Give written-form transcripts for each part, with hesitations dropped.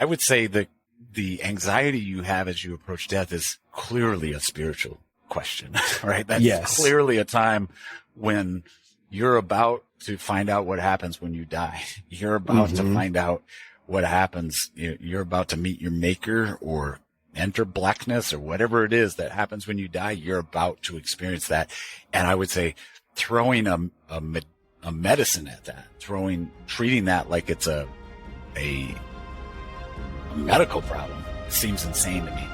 I would say that the anxiety you have as you approach death is clearly a spiritual question, right? That's clearly a time when you're about to find out what happens when you die. You're about to find out what happens. You're about to meet your maker or enter blackness or whatever it is that happens when you die. You're about to experience that. And I would say throwing a medicine at that, treating that like it's a medical problem seems insane to me.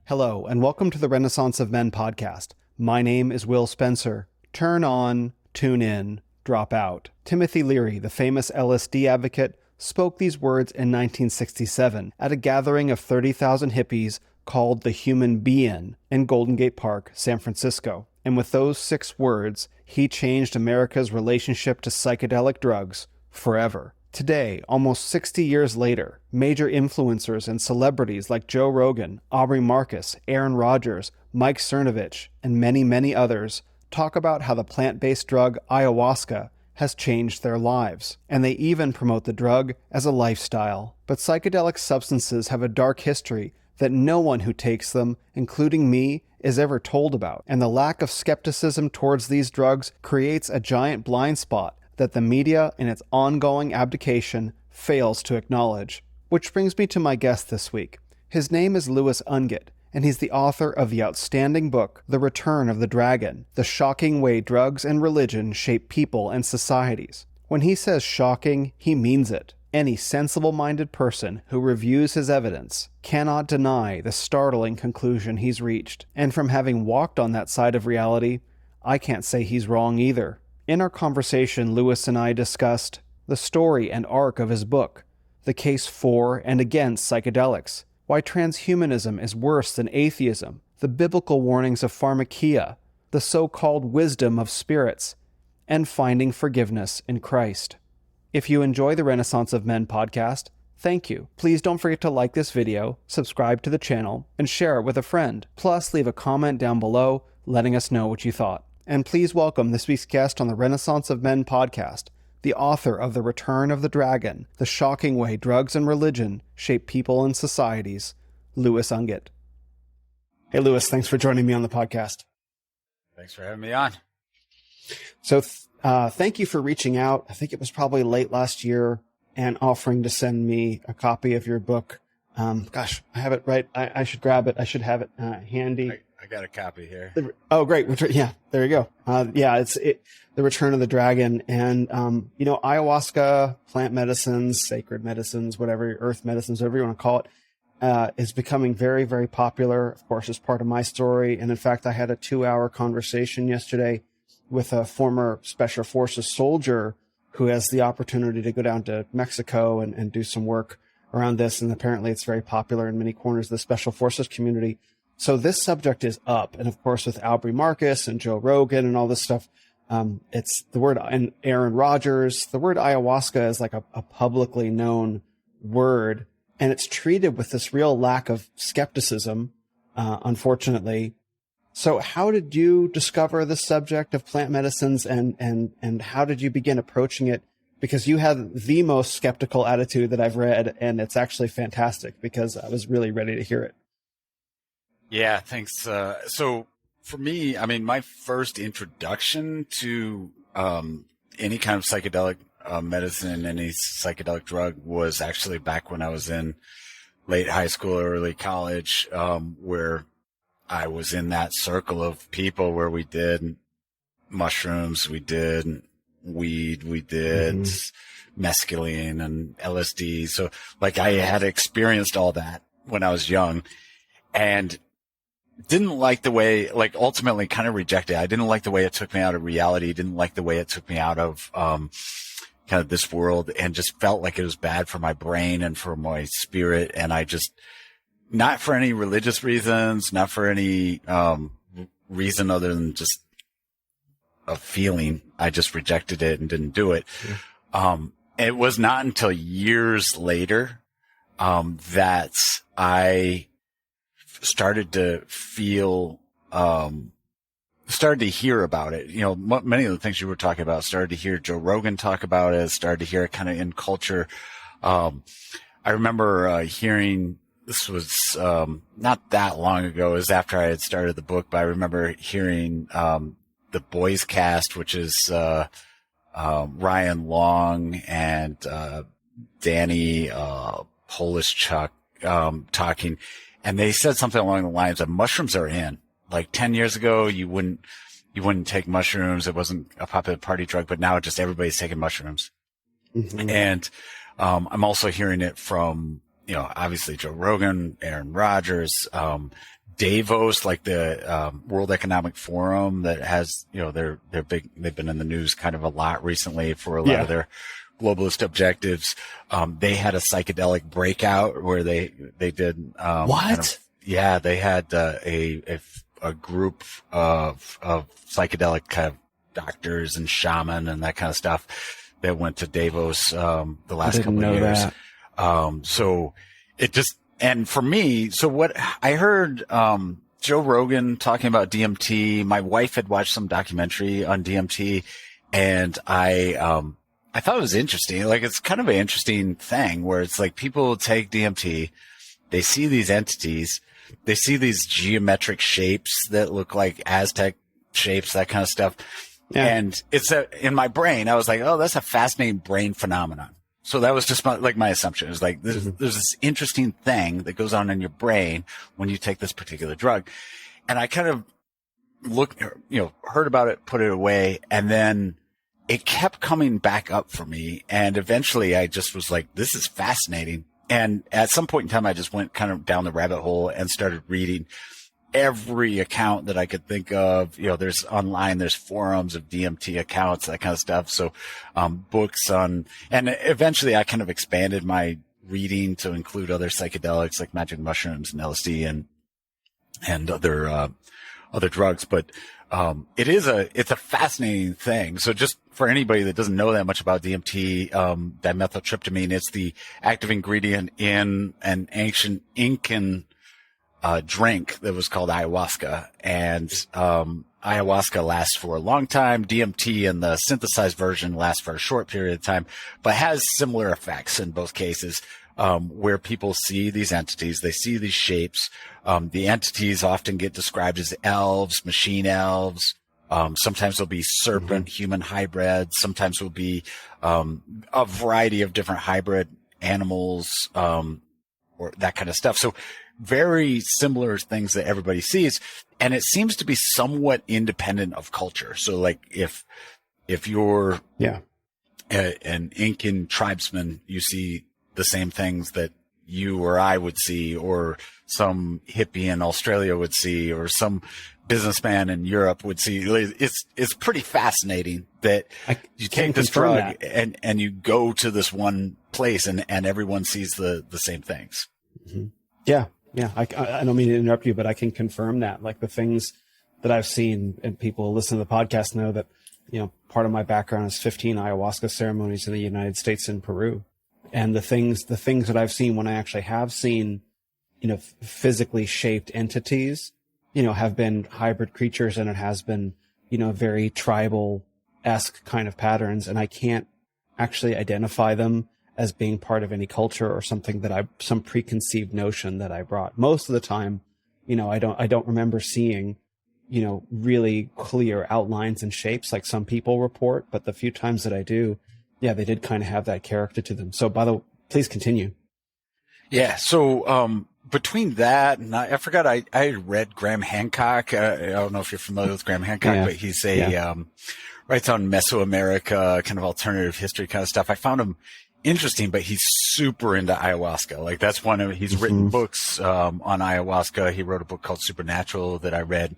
Hello, and welcome to the Renaissance of Men podcast. My name is Will Spencer. Turn on, tune in, drop out. Timothy Leary, the famous LSD advocate, spoke these words in 1967 at a gathering of 30,000 hippies called the Human Being in Golden Gate Park, San Francisco. And with those 6 words, he changed America's relationship to psychedelic drugs forever. Today, almost 60 years later, major influencers and celebrities like Joe Rogan, Aubrey Marcus, Aaron Rodgers, Mike Cernovich, and many, many others talk about how the plant-based drug ayahuasca has changed their lives. And they even promote the drug as a lifestyle. But psychedelic substances have a dark history that no one who takes them, including me, is ever told about. And the lack of skepticism towards these drugs creates a giant blind spot that the media, in its ongoing abdication, fails to acknowledge. Which brings me to my guest this week. His name is Louis Ungit, and he's the author of the outstanding book, The Return of the Dragon, The Shocking Way Drugs and Religion Shape People and Societies. When he says shocking, he means it. Any sensible-minded person who reviews his evidence cannot deny the startling conclusion he's reached. And from having walked on that side of reality, I can't say he's wrong either. In our conversation, Louis and I discussed the story and arc of his book, the case for and against psychedelics, why transhumanism is worse than atheism, the biblical warnings of Pharmakeia, the so-called wisdom of spirits, and finding forgiveness in Christ. If you enjoy the Renaissance of Men podcast, thank you. Please don't forget to like this video, subscribe to the channel, and share it with a friend. Plus, leave a comment down below letting us know what you thought. And please welcome this week's guest on the Renaissance of Men podcast, the author of The Return of the Dragon, The Shocking Way Drugs and Religion Shape People and Societies, Louis Ungit. Hey, Louis, thanks for joining me on the podcast. Thanks for having me on. So thank you for reaching out. I think it was probably late last year and offering to send me a copy of your book. I have it right. I should grab it. I should have it handy. I got a copy here. Oh, great. Yeah, there you go. It's The Return of the Dragon. And, ayahuasca, plant medicines, sacred medicines, whatever, earth medicines, whatever you want to call it, is becoming very, very popular, of course, as part of my story. And in fact, I had a 2-hour conversation yesterday with a former Special Forces soldier who has the opportunity to go down to Mexico and do some work around this. And apparently it's very popular in many corners of the Special Forces community. So this subject is up. And of course, with Aubrey Marcus and Joe Rogan and all this stuff, it's the word, and Aaron Rodgers, the word ayahuasca is like a publicly known word. And it's treated with this real lack of skepticism, unfortunately. So how did you discover the subject of plant medicines and how did you begin approaching it? Because you have the most skeptical attitude that I've read, and it's actually fantastic because I was really ready to hear it. Yeah, thanks. So for me, I mean, my first introduction to any kind of psychedelic medicine, any psychedelic drug was actually back when I was in late high school, early college, where I was in that circle of people where we did mushrooms, we did weed, we did mescaline and LSD. So like I had experienced all that when I was young and didn't like the way, like ultimately kind of rejected it. I didn't like the way it took me out of reality. Didn't like the way it took me out of, kind of this world, and just felt like it was bad for my brain and for my spirit. And I just, not for any religious reasons, not for any, reason other than just a feeling. I just rejected it and didn't do it. It was not until years later, that I started to feel started to hear about it. Many of the things you were talking about, started to hear Joe Rogan talk about it, started to hear it kind of in culture. I remember hearing, this was not that long ago, it was after I had started the book, but I remember hearing the Boys Cast, which is Ryan Long and Danny Polish Chuck talking, and they said something along the lines of mushrooms are in. Like 10 years ago, you wouldn't take mushrooms. It wasn't a popular party drug, but now just everybody's taking mushrooms. Mm-hmm. And I'm also hearing it from, obviously Joe Rogan, Aaron Rodgers, Davos, like the World Economic Forum that has, they're big. They've been in the news kind of a lot recently for a lot of their globalist objectives. They had a psychedelic breakout where they did what? They had a group of psychedelic kind of doctors and shaman and that kind of stuff that went to Davos the last couple of years. So it just, and for me, so what I heard Joe Rogan talking about DMT. My wife had watched some documentary on DMT, and I thought it was interesting. Like, it's kind of an interesting thing where it's like people take DMT, they see these entities, they see these geometric shapes that look like Aztec shapes, that kind of stuff. Yeah. And in my brain, I was like, oh, that's a fascinating brain phenomenon. So that was just my assumption. It was like, there's this interesting thing that goes on in your brain when you take this particular drug. And I kind of heard about it, put it away, and then it kept coming back up for me. And eventually I just was like, this is fascinating. And at some point in time, I just went kind of down the rabbit hole and started reading every account that I could think of. There's online, there's forums of DMT accounts, that kind of stuff. So, books on, and eventually I kind of expanded my reading to include other psychedelics like magic mushrooms and LSD and other drugs. But, it's a fascinating thing. So just for anybody that doesn't know that much about DMT, dimethyltryptamine, it's the active ingredient in an ancient Incan drink that was called ayahuasca. And ayahuasca lasts for a long time. DMT in the synthesized version lasts for a short period of time, but has similar effects in both cases, where people see these entities, they see these shapes. The entities often get described as elves, machine elves. Sometimes they'll be serpent, human hybrids. Sometimes will be a variety of different hybrid animals, or that kind of stuff. So very similar things that everybody sees. And it seems to be somewhat independent of culture. So like if you're an Incan tribesman, you see the same things that you or I would see, or some hippie in Australia would see, or some businessman in Europe would see. It's pretty fascinating that you take this drug and you go to this one place and everyone sees the same things. Mm-hmm. Yeah. Yeah. I don't mean to interrupt you, but I can confirm that. Like, the things that I've seen, and people who listen to the podcast know that, part of my background is 15 ayahuasca ceremonies in the United States and Peru. And the things that I've seen when I actually have seen, physically shaped entities, have been hybrid creatures, and it has been, very tribal-esque kind of patterns. And I can't actually identify them as being part of any culture or something that some preconceived notion that I brought. Most of the time, I don't remember seeing, really clear outlines and shapes like some people report, but the few times that I do, they did kind of have that character to them. So please continue. Yeah. So, between that and I forgot, I read Graham Hancock. I don't know if you're familiar with Graham Hancock, but he's writes on Mesoamerica, kind of alternative history kind of stuff. I found him interesting, but he's super into ayahuasca. Like, that's he's written books, on ayahuasca. He wrote a book called Supernatural that I read,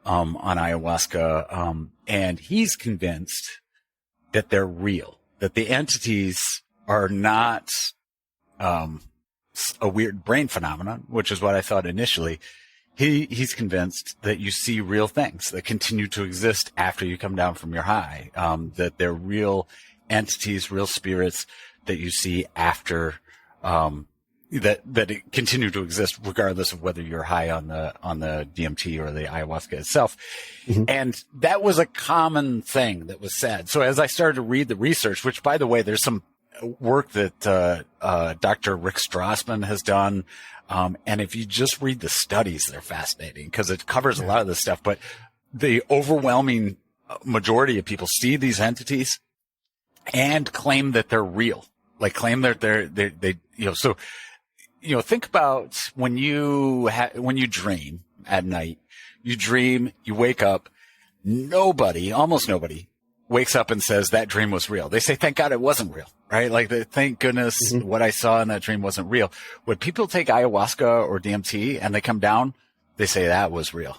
on ayahuasca. And he's convinced that they're real, that the entities are not, a weird brain phenomenon, which is what I thought initially. He's convinced that you see real things that continue to exist after you come down from your high, that they're real entities, real spirits that you see after that it continue to exist regardless of whether you're high on the DMT or the ayahuasca itself. Mm-hmm. And that was a common thing that was said. So as I started to read the research, which by the way, there's some work that Dr. Rick Strassman has done. And if you just read the studies, they're fascinating because it covers a lot of this stuff. But the overwhelming majority of people see these entities and claim that they're real, like claim that they so. Think about when you dream at night, you dream, you wake up, almost nobody wakes up and says that dream was real. They say, thank God it wasn't real, right? Like, thank goodness what I saw in that dream wasn't real. When people take ayahuasca or DMT and they come down, they say that was real.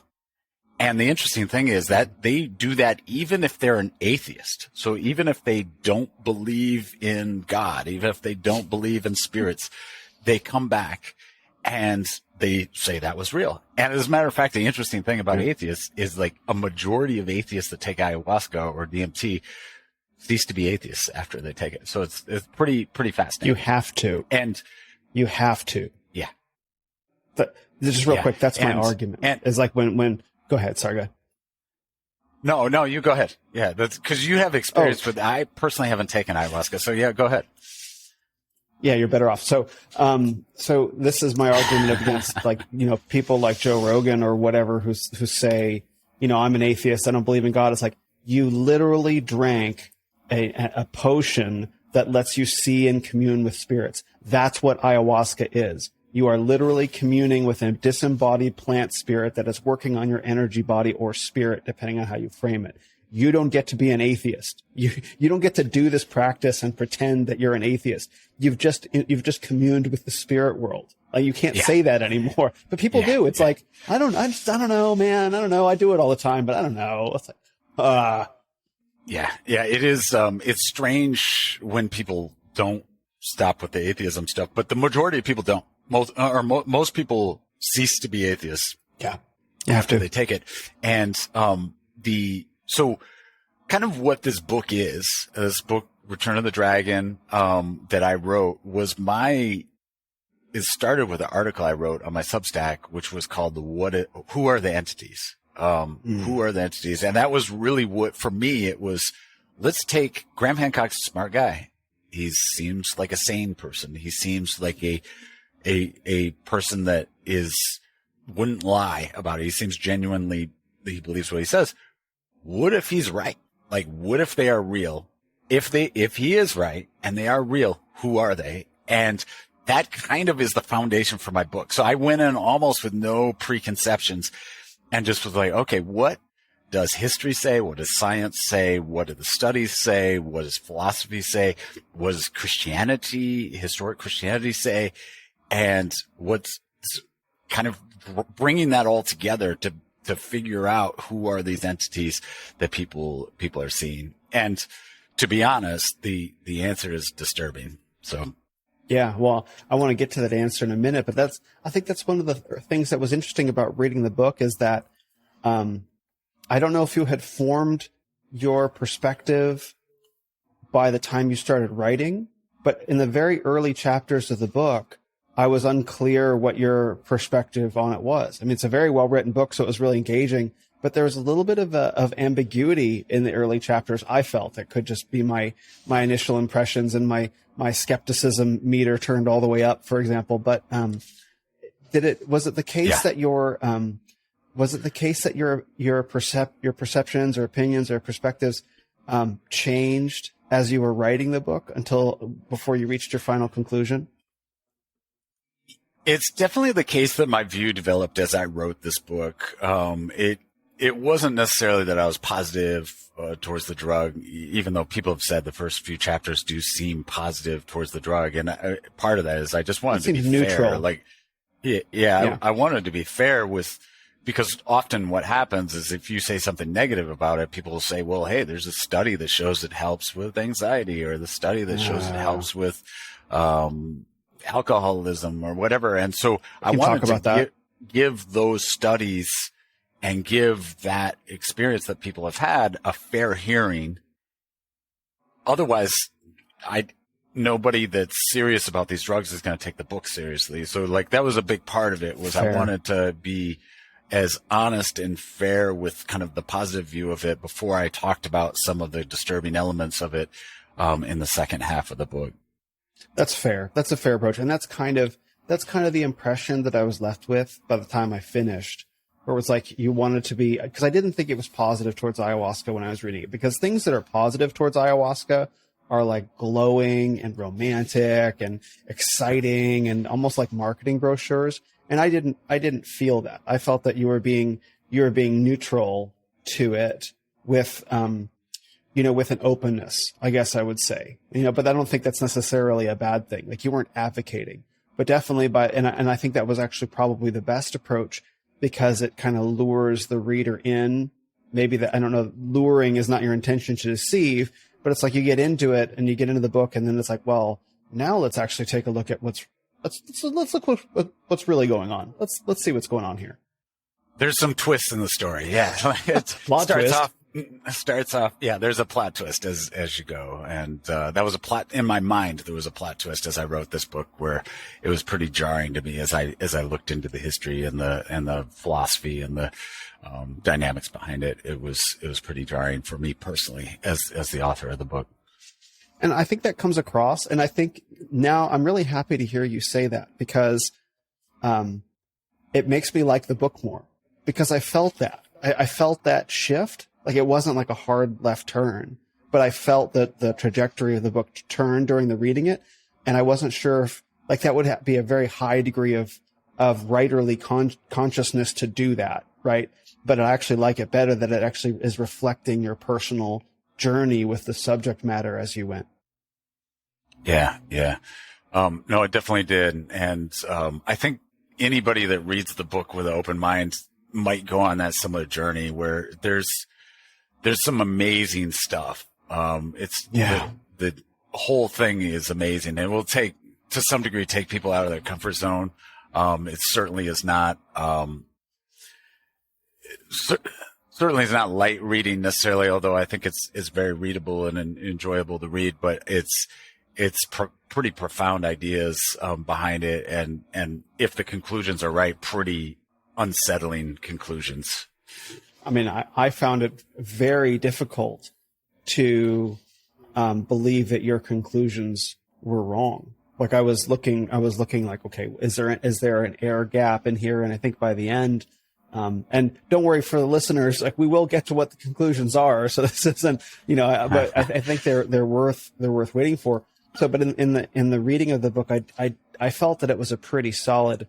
And the interesting thing is that they do that even if they're an atheist. So even if they don't believe in God, even if they don't believe in spirits, they come back and they say that was real. And as a matter of fact, the interesting thing about atheists is like a majority of atheists that take ayahuasca or DMT cease to be atheists after they take it. So it's pretty fascinating. You have to. And you have to. Yeah. But just real quick, that's my argument. And it's like when go ahead. Sorry, go ahead. No, you go ahead. Yeah, that's because you have experience with. I personally haven't taken ayahuasca, so yeah, go ahead. Yeah, you're better off. So this is my argument against people like Joe Rogan or whatever who say, I'm an atheist, I don't believe in God. It's like you literally drank a potion that lets you see and commune with spirits. That's what ayahuasca is. You are literally communing with a disembodied plant spirit that is working on your energy body or spirit, depending on how you frame it. You don't get to be an atheist. You don't get to do this practice and pretend that you're an atheist. You've just communed with the spirit world. Like, you can't say that anymore, but people do. It's like, I don't know, man. I don't know. I do it all the time, but I don't know. It's like, Yeah. It is. It's strange when people don't stop with the atheism stuff, but the majority of people don't. Most people cease to be atheists. Yeah. After they take it. And, so kind of what this book, Return of the Dragon, that I wrote it started with an article I wrote on my Substack, which was called Who Are the Entities? Who are the entities? And that was really for me, it was, let's take Graham Hancock's a smart guy. He seems like a sane person. He seems like a person that wouldn't lie about it. He seems genuinely, he believes what he says. What if he's right? Like, what if they are real? If he is right and they are real, who are they? And that kind of is the foundation for my book. So I went in almost with no preconceptions and just was like, okay, what does history say? What does science say? What do the studies say? What does philosophy say? What does historic Christianity say? And what's kind of bringing that all together to figure out who are these entities that people are seeing. And to be honest, the answer is disturbing. So. Yeah, well, I want to get to that answer in a minute, but I think that's one of the things that was interesting about reading the book is that, I don't know if you had formed your perspective by the time you started writing, but in the very early chapters of the book, I was unclear what your perspective on it was. I mean, it's a very well-written book, so it was really engaging, but there was a little bit of ambiguity in the early chapters. I felt it could just be my initial impressions and my skepticism meter turned all the way up, for example. But, was it the case that your perceptions or opinions or perspectives, changed as you were writing the book before you reached your final conclusion? It's definitely the case that my view developed as I wrote this book. It wasn't necessarily that I was positive towards the drug, even though people have said the first few chapters do seem positive towards the drug. And part of that is I just wanted to be neutral. Fair. Like, I wanted to be fair because often what happens is if you say something negative about it, people will say, well, hey, there's a study that shows it helps with anxiety, or the study that shows it helps with, alcoholism or whatever. And so I wanted to give those studies and give that experience that people have had a fair hearing. Otherwise, nobody that's serious about these drugs is going to take the book seriously. So like that was a big part of it was Fair. I wanted to be as honest and fair with kind of the positive view of it before I talked about some of the disturbing elements of it in the second half of the book. That's fair. That's a fair approach. And that's kind of the impression that I was left with by the time I finished, where it was like you wanted to be, because I didn't think it was positive towards ayahuasca when I was reading it, because things that are positive towards ayahuasca are like glowing and romantic and exciting and almost like marketing brochures. And I didn't feel that. I felt that you were being neutral to it with, with an openness, I guess I would say, but I don't think that's necessarily a bad thing. Like you weren't advocating, but definitely and I think that was actually probably the best approach, because it kind of lures the reader in. Maybe that, I don't know, luring is not your intention to deceive, but it's like you get into it and you get into the book and then it's like, well, now let's actually take a look at let's look what's really going on. Let's see what's going on here. There's some twists in the story. Yeah. Starts off. Yeah. There's a plot twist as you go. And, that was a plot in my mind. There was a plot twist as I wrote this book where it was pretty jarring to me as I looked into the history and the philosophy and the, dynamics behind it. It was pretty jarring for me personally as the author of the book. And I think that comes across. And I think now I'm really happy to hear you say that, because, it makes me like the book more, because I felt that. I felt that shift. Like it wasn't like a hard left turn, but I felt that the trajectory of the book turned during the reading it. And I wasn't sure if like that would be a very high degree of writerly consciousness to do that. Right. But I actually like it better that it actually is reflecting your personal journey with the subject matter as you went. Yeah. Yeah. No, it definitely did. And, I think anybody that reads the book with an open mind might go on that similar the some amazing stuff. The whole thing is amazing, and it will to some degree take people out of their comfort zone. It certainly is not, certainly is not light reading necessarily, although I think it's very readable and enjoyable to read, but it's pretty profound ideas, behind it. And if the conclusions are right, pretty unsettling conclusions. I mean, I found it very difficult to believe that your conclusions were wrong. Like I was looking like, okay, is there an air gap in here? And I think by the end, and don't worry for the listeners, like we will get to what the conclusions are. So this isn't, but I think they're worth waiting for. So, but in the reading of the book, I felt that it was a pretty solid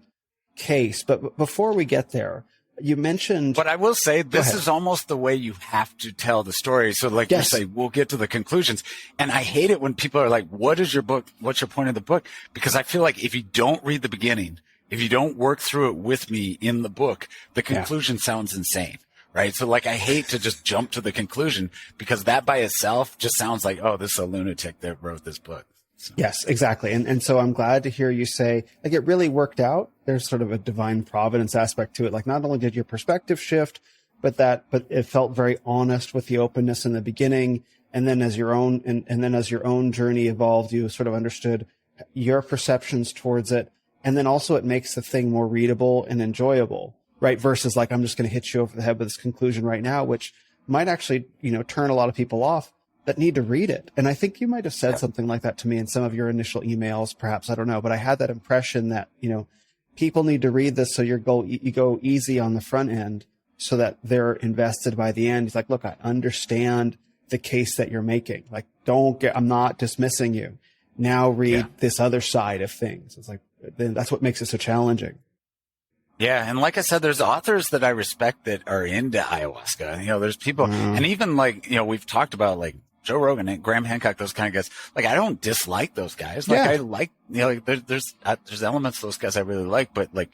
case. But before we get there, you mentioned. But I will say this is almost the way you have to tell the story. So like you say, we'll get to the conclusions. And I hate it when people are like, what's your point of the book? Because I feel like if you don't read the beginning, if you don't work through it with me in the book, the conclusion sounds insane. Right. So like, I hate to just jump to the conclusion because that by itself just sounds like, oh, this is a lunatic that wrote this book. So. Yes, exactly. And so I'm glad to hear you say like it really worked out. There's sort of a divine providence aspect to it. Like not only did your perspective shift, but it felt very honest with the openness in the beginning. And then as your own journey evolved, you sort of understood your perceptions towards it. And then also it makes the thing more readable and enjoyable, right? Versus like, I'm just going to hit you over the head with this conclusion right now, which might actually, turn a lot of people off that need to read it. And I think you might have said something like that to me in some of your initial emails, perhaps, I don't know, but I had that impression that, people need to read this. So you go easy on the front end so that they're invested by the end. It's like, look, I understand the case that you're making. Like, I'm not dismissing you. Now read this other side of things. It's like, then that's what makes it so challenging. Yeah. And like I said, there's authors that I respect that are into ayahuasca. There's people, and even like, we've talked about like Joe Rogan and Graham Hancock, those kind of guys. Like, I don't dislike those guys. Like, I like, like there's elements of those guys I really like, but like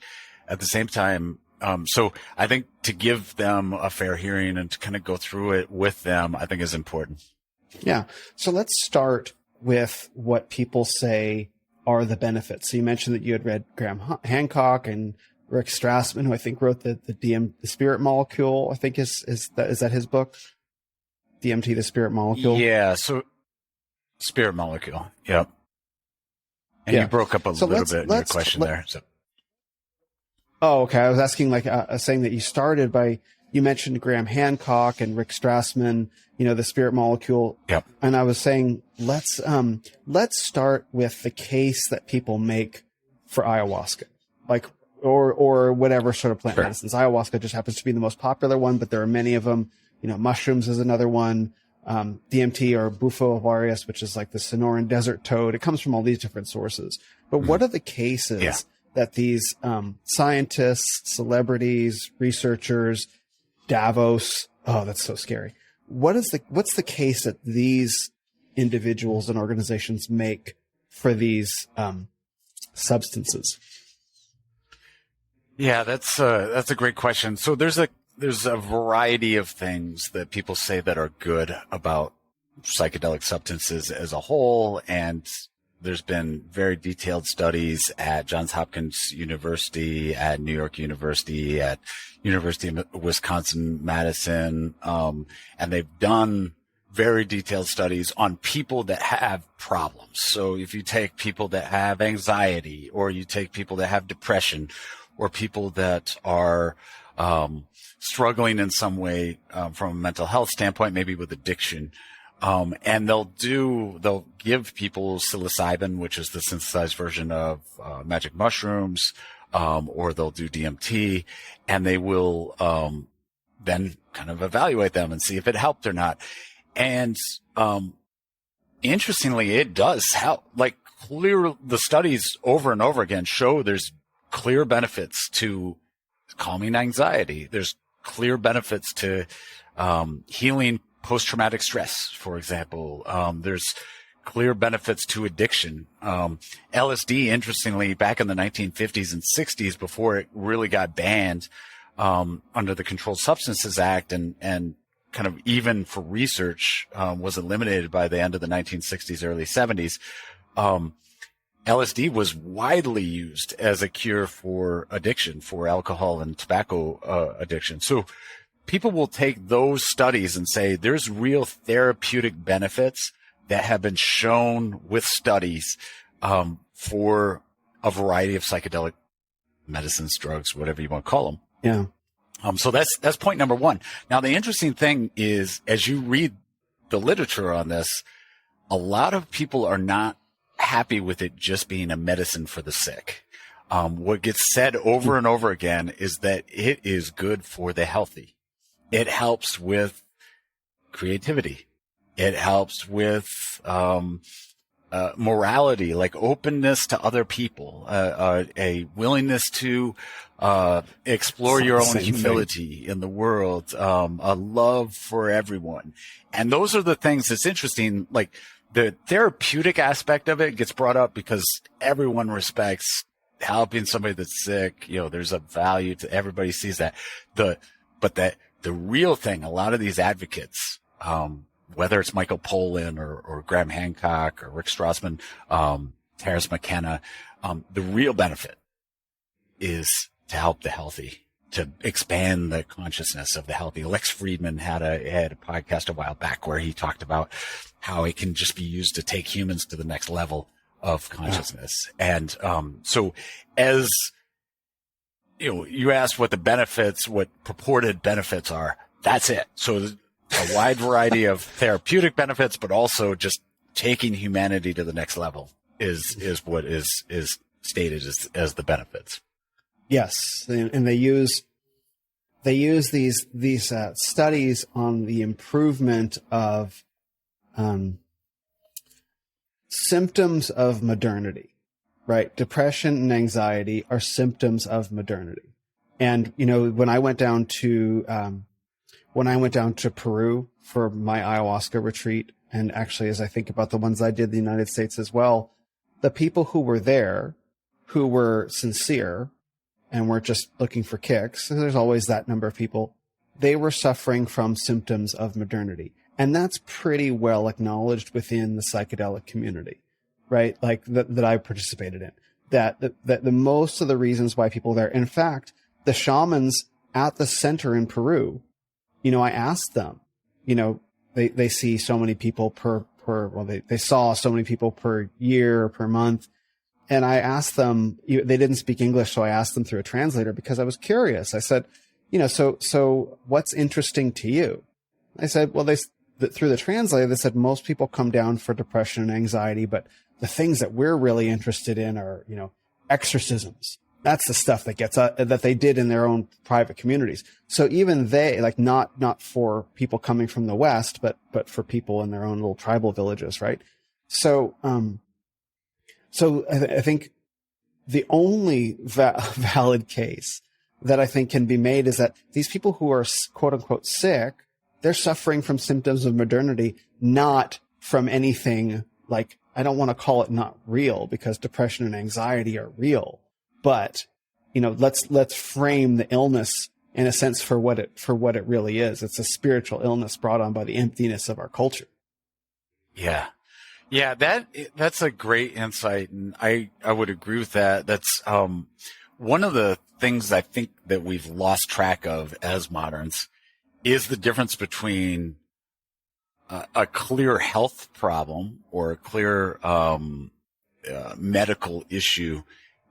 at the same time, so I think to give them a fair hearing and to kind of go through it with them, I think is important. Yeah. So let's start with what people say are the benefits. So you mentioned that you had read Graham Hancock and Rick Strassman, who I think wrote the Spirit Molecule, I think is that his book? DMT, the Spirit Molecule? Yeah. So Spirit Molecule. Yep. And Yeah. you broke up a So little bit in your question there. So. Oh, okay. I was asking, like, saying that you started by, you mentioned Graham Hancock and Rick Strassman, the spirit molecule. Yep. And I was saying, let's start with the case that people make for ayahuasca, like, or whatever sort of plant Sure. medicines. Ayahuasca just happens to be the most popular one, but there are many of them. Mushrooms is another one. DMT, or Bufo alvarius, which is like the Sonoran desert toad. It comes from all these different sources. But what are the cases that these scientists, celebrities, researchers, Davos, oh, that's so scary. What's the case that these individuals and organizations make for these substances? Yeah, that's a great question. So there's a variety of things that people say that are good about psychedelic substances as a whole, and there's been very detailed studies at Johns Hopkins University, at New York University, at University of Wisconsin-Madison, and they've done very detailed studies on people that have problems. So if you take people that have anxiety, or you take people that have depression, or people that are struggling in some way from a mental health standpoint, maybe with addiction, and they'll give people psilocybin, which is the synthesized version of magic mushrooms, or they'll do DMT, and they will then kind of evaluate them and see if it helped or not. And interestingly, it does help. Like, the studies over and over again show there's clear benefits to calming anxiety. There's clear benefits to healing post-traumatic stress, for example. There's clear benefits to addiction. LSD, interestingly, back in the 1950s and 60s, before it really got banned under the Controlled Substances Act, and kind of even for research, was eliminated by the end of the 1960s, early 70s. LSD was widely used as a cure for addiction, for alcohol and tobacco addiction. So people will take those studies and say there's real therapeutic benefits that have been shown with studies for a variety of psychedelic medicines, drugs, whatever you want to call them. Yeah. So that's point number one. Now, the interesting thing is, as you read the literature on this, a lot of people are not happy with it just being a medicine for the sick. What gets said over and over again is that it is good for the healthy. It helps with creativity. It helps with morality, like openness to other people, a willingness to explore your own humility in the world, a love for everyone. And those are the things that's interesting. Like, the therapeutic aspect of it gets brought up because everyone respects helping somebody that's sick. There's a value to, everybody sees that. But the real thing, a lot of these advocates, whether it's Michael Pollan or Graham Hancock or Rick Strassman, Terence McKenna, the real benefit is to help the healthy, to expand the consciousness of the healthy. Lex Friedman had a podcast a while back where he talked about how it can just be used to take humans to the next level of consciousness. And so as you asked what purported benefits are, that's it. So a wide variety of therapeutic benefits, but also just taking humanity to the next level is what is stated as the benefits. Yes, and they use these studies on the improvement of symptoms of modernity, right? Depression and anxiety are symptoms of modernity. And when I went down to Peru for my ayahuasca retreat, and actually, as I think about the ones I did in the United States as well, the people who were there, who were sincere and weren't just looking for kicks, there's always that number of people, they were suffering from symptoms of modernity. And that's pretty well acknowledged within the psychedelic community, right? Like that I participated in, that the most of the reasons why people are there, in fact, the shamans at the center in Peru, I asked them, they see so many people they saw so many people per year or per month. And I asked them, they didn't speak English, so I asked them through a translator because I was curious. I said, so what's interesting to you? I said, well, through the translator, they said most people come down for depression and anxiety, but the things that we're really interested in are, exorcisms. That's the stuff that gets that they did in their own private communities. So even they, like, not for people coming from the West, but for people in their own little tribal villages, right? So, I think the only valid case that I think can be made is that these people who are quote unquote sick, they're suffering from symptoms of modernity, not from anything like, I don't want to call it not real, because depression and anxiety are real, but let's frame the illness in a sense for what it really is. It's a spiritual illness brought on by the emptiness of our culture. Yeah. Yeah, that's a great insight, and I would agree with that. That's one of the things I think that we've lost track of as moderns is the difference between a clear health problem or a clear medical issue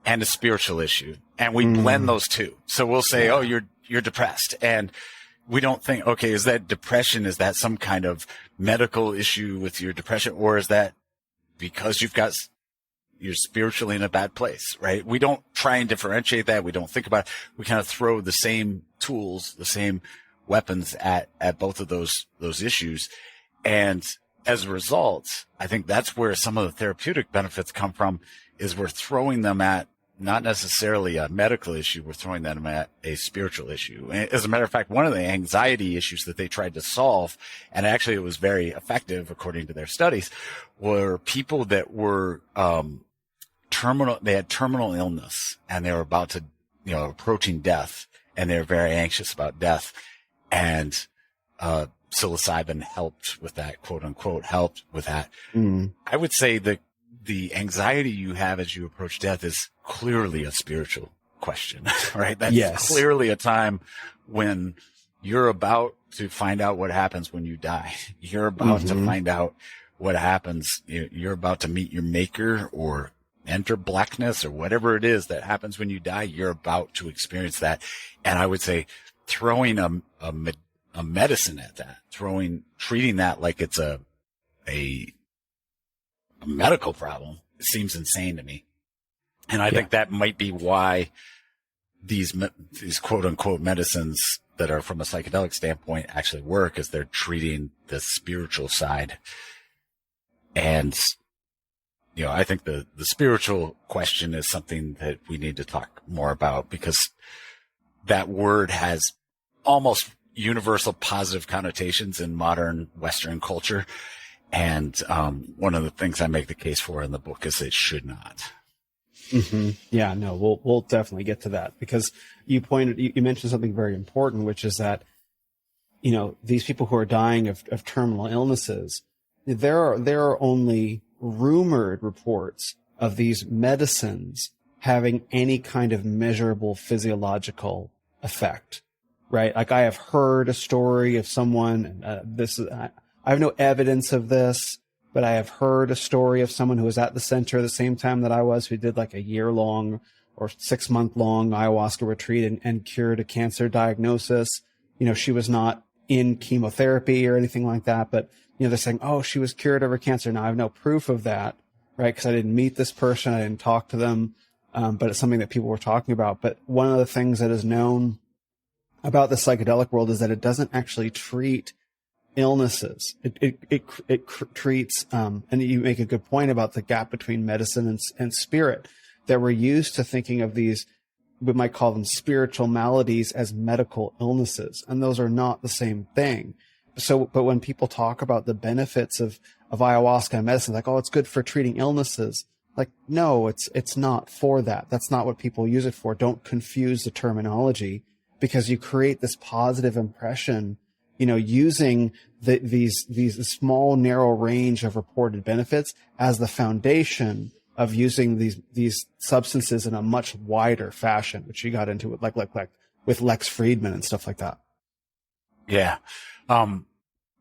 and a spiritual issue, and we blend those two. So we'll say, "Oh, you're depressed," and we don't think, okay, is that depression? Is that some kind of medical issue with your depression? Or is that because you're spiritually in a bad place, right? We don't try and differentiate that. We don't think about it. We kind of throw the same tools, the same weapons at both of those issues. And as a result, I think that's where some of the therapeutic benefits come from, is we're throwing them at not necessarily a medical issue, we're throwing them at a spiritual issue. As a matter of fact, one of the anxiety issues that they tried to solve, and actually it was very effective according to their studies, were people that were they had terminal illness, and they were about to, approaching death, and they were very anxious about death. And psilocybin helped with that, quote unquote, helped with that. I would say that the anxiety you have as you approach death is clearly a spiritual question, right? That's clearly a time when you're about to find out what happens when you die. You're about to find out what happens. You're about to meet your maker or enter blackness or whatever it is that happens when you die. You're about to experience that. And I would say throwing a medicine at that, treating that like it's a medical problem, seems insane to me. And I think that might be why these quote unquote medicines that are from a psychedelic standpoint actually work, is they're treating the spiritual side. And, I think the spiritual question is something that we need to talk more about, because that word has almost universal positive connotations in modern Western culture. And one of the things I make the case for in the book is it should not. Yeah, no, we'll definitely get to that, because you mentioned something very important, which is that, these people who are dying of terminal illnesses, there are only rumored reports of these medicines having any kind of measurable physiological effect, right? Like, I have heard a story of someone, I have no evidence of this, but I have heard a story of someone who was at the center at the same time that I was, who did like a year-long or 6-month-long ayahuasca retreat and cured a cancer diagnosis. She was not in chemotherapy or anything like that, but, they're saying, oh, she was cured of her cancer. Now, I have no proof of that, right? Because I didn't meet this person, I didn't talk to them, but it's something that people were talking about. But one of the things that is known about the psychedelic world is that it doesn't actually treat illnesses. It treats, and you make a good point about the gap between medicine and spirit, that we're used to thinking of these, we might call them spiritual maladies, as medical illnesses, and those are not the same thing. So, but when people talk about the benefits of ayahuasca and medicine, like, oh, it's good for treating illnesses. Like, no, it's not for that. That's not what people use it for. Don't confuse the terminology, because you create this positive impression, using these small, narrow range of reported benefits as the foundation of using these substances in a much wider fashion, which you got into like with Lex Friedman and stuff like that. Yeah.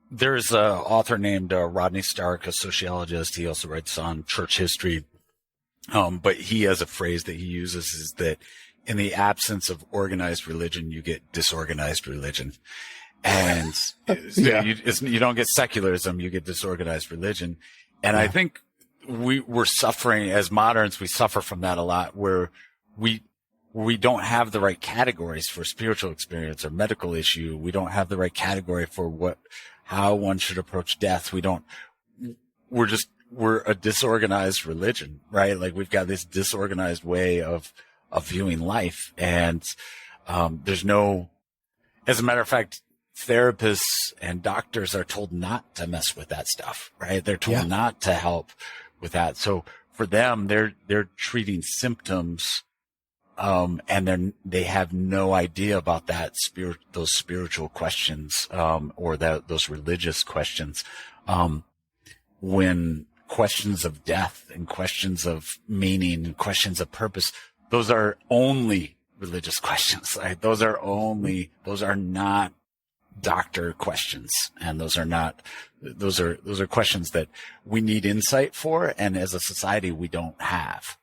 There's an author named Rodney Stark, a sociologist. He also writes on church history. But he has a phrase that he uses is that in the absence of organized religion, you get disorganized religion. And Yeah. you don't get secularism, you get disorganized religion. And I think we're suffering as moderns. We suffer from that a lot, where we don't have the right categories for spiritual experience or medical issue. We don't have the right category for how one should approach death. We're a disorganized religion, right? Like we've got this disorganized way of viewing life. And, as a matter of fact, therapists and doctors are told not to mess with that stuff, right? They're told not to help with that. So for them, they're treating symptoms, and they have no idea about those spiritual questions, or those religious questions. When questions of death and questions of meaning and questions of purpose, those are only religious questions. Right? Those are not doctor questions. And those are questions that we need insight for. And as a society, we don't have.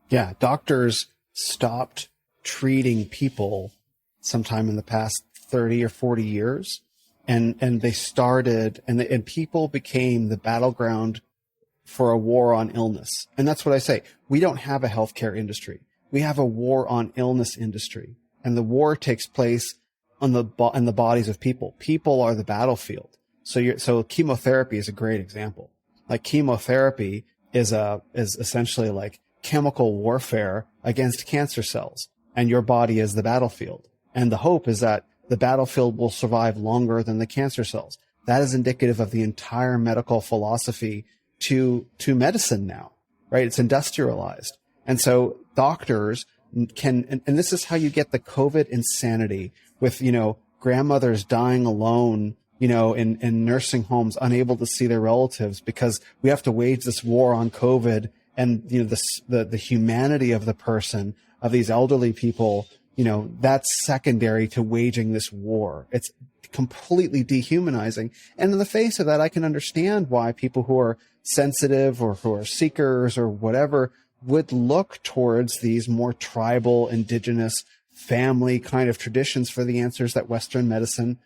Yeah. Doctors stopped treating people sometime in the past 30 or 40 years. And they started, and people became the battleground for a war on illness. And that's what I say. We don't have a healthcare industry. We have a war on illness industry. And the war takes place in the bodies of people. People are the battlefield. So chemotherapy is a great example. Like chemotherapy is essentially like chemical warfare against cancer cells. And your body is the battlefield. And the hope is that the battlefield will survive longer than the cancer cells. That is indicative of the entire medical philosophy to medicine now, right? It's industrialized. And so doctors and this is how you get the COVID insanity with, grandmothers dying alone, in nursing homes, unable to see their relatives because we have to wage this war on COVID and, the humanity of the person, of these elderly people, that's secondary to waging this war. It's completely dehumanizing. And in the face of that, I can understand why people who are sensitive or who are seekers or whatever would look towards these more tribal, indigenous, family kind of traditions for the answers that Western medicine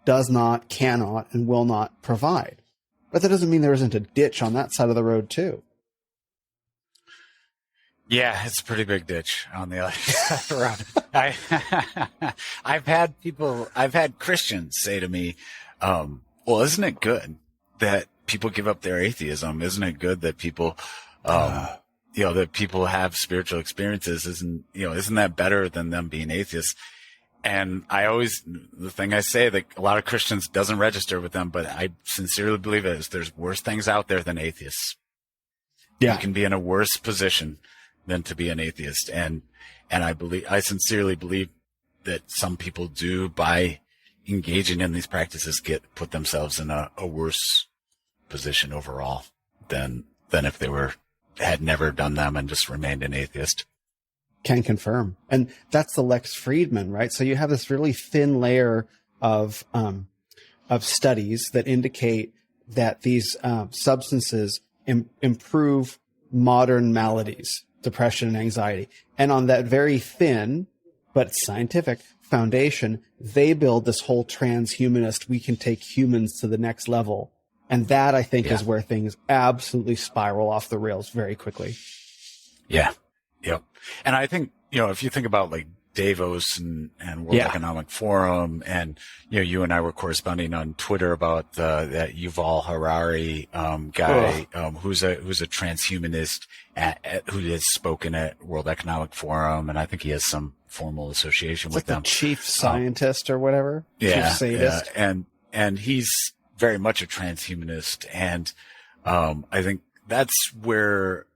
does not, cannot, and will not provide. But that doesn't mean there isn't a ditch on that side of the road too. Yeah, it's a pretty big ditch on the other side of the road. I've had Christians say to me, well, isn't it good that people give up their atheism? Isn't it good that people, that people have spiritual experiences? Isn't that better than them being atheists? And the thing I say that a lot of Christians doesn't register with them, but I sincerely believe it is there's worse things out there than atheists. Yeah. You can be in a worse position than to be an atheist. And I sincerely believe that some people do, by engaging in these practices, put themselves in a worse position overall than if they had never done them and just remained an atheist. Can confirm. And that's the Lex Friedman, right? So you have this really thin layer of studies that indicate that these substances improve modern maladies, depression and anxiety. And on that very thin but scientific foundation, they build this whole transhumanist, we can take humans to the next level. And that, I think, is where things absolutely spiral off the rails very quickly. Yeah. Yep. And I think, if you think about like Davos and World Economic Forum, and, you and I were corresponding on Twitter about that Yuval Harari guy, who's a transhumanist who has spoken at World Economic Forum, and I think he has some formal association with them. The chief scientist or whatever. Chief sadist. And he's very much a transhumanist, and I think that's where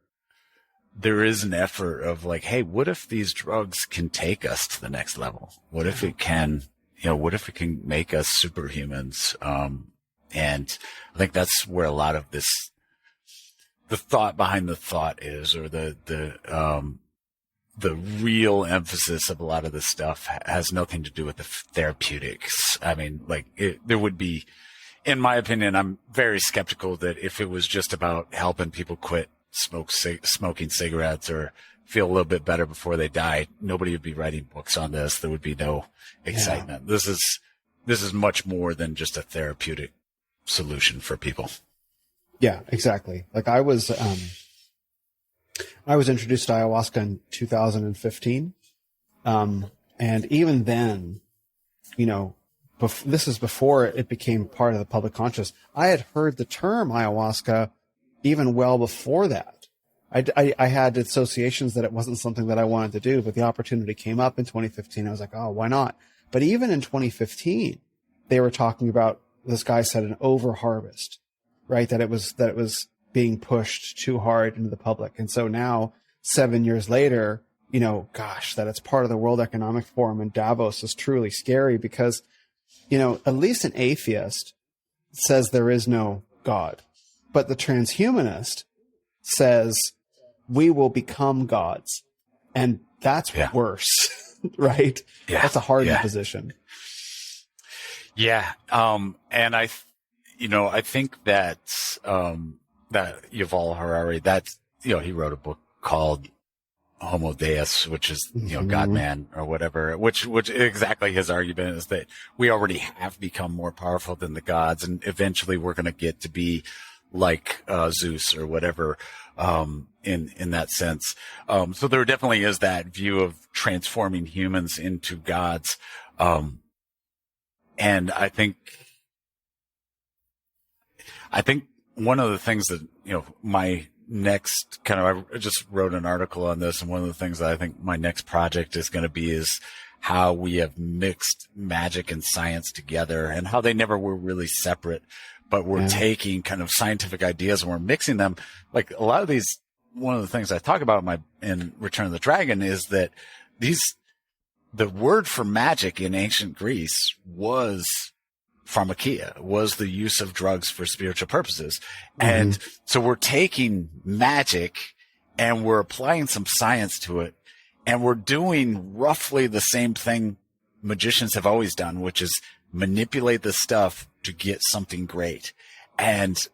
there is an effort of like, hey, what if these drugs can take us to the next level? What if it can, make us superhumans? And I think that's where a lot of the thought behind the thought is, or the real emphasis of a lot of this stuff has nothing to do with the therapeutics. I mean, there would be, in my opinion, I'm very skeptical that if it was just about helping people quit smoking cigarettes or feel a little bit better before they die, nobody would be writing books on this. There would be no excitement. Yeah. This is much more than just a therapeutic solution for people. Yeah, exactly. Like I was introduced to ayahuasca in 2015. And even then, you know, this is before it became part of the public conscious. I had heard the term ayahuasca even well before that. I had associations that it wasn't something that I wanted to do, but the opportunity came up in 2015. I was like, oh, why not? But even in 2015, they were talking about, this guy said, an over harvest, right? That it was being pushed too hard into the public. And so now 7 years later, you know, gosh, that it's part of the World Economic Forum in Davos is truly scary because, you know, at least an atheist says there is no God, but the transhumanist says we will become gods. And that's worse, right? Yeah. That's a hardened position. Yeah. And I think that Yuval Harari, he wrote a book called Homo Deus, which is, God man or whatever, which exactly his argument is that we already have become more powerful than the gods. And eventually we're going to get to be like, Zeus or whatever, in that sense. So there definitely is that view of transforming humans into gods. And I think one of the things that, my next I just wrote an article on this, and one of the things that I think my next project is going to be is how we have mixed magic and science together and how they never were really separate, but we're taking kind of scientific ideas and we're mixing them. Like a lot of these, one of the things I talk about in Return of the Dragon is that the word for magic in ancient Greece was Pharmakeia, was the use of drugs for spiritual purposes. And so we're taking magic and we're applying some science to it, and we're doing roughly the same thing magicians have always done, which is manipulate the stuff to get something great. And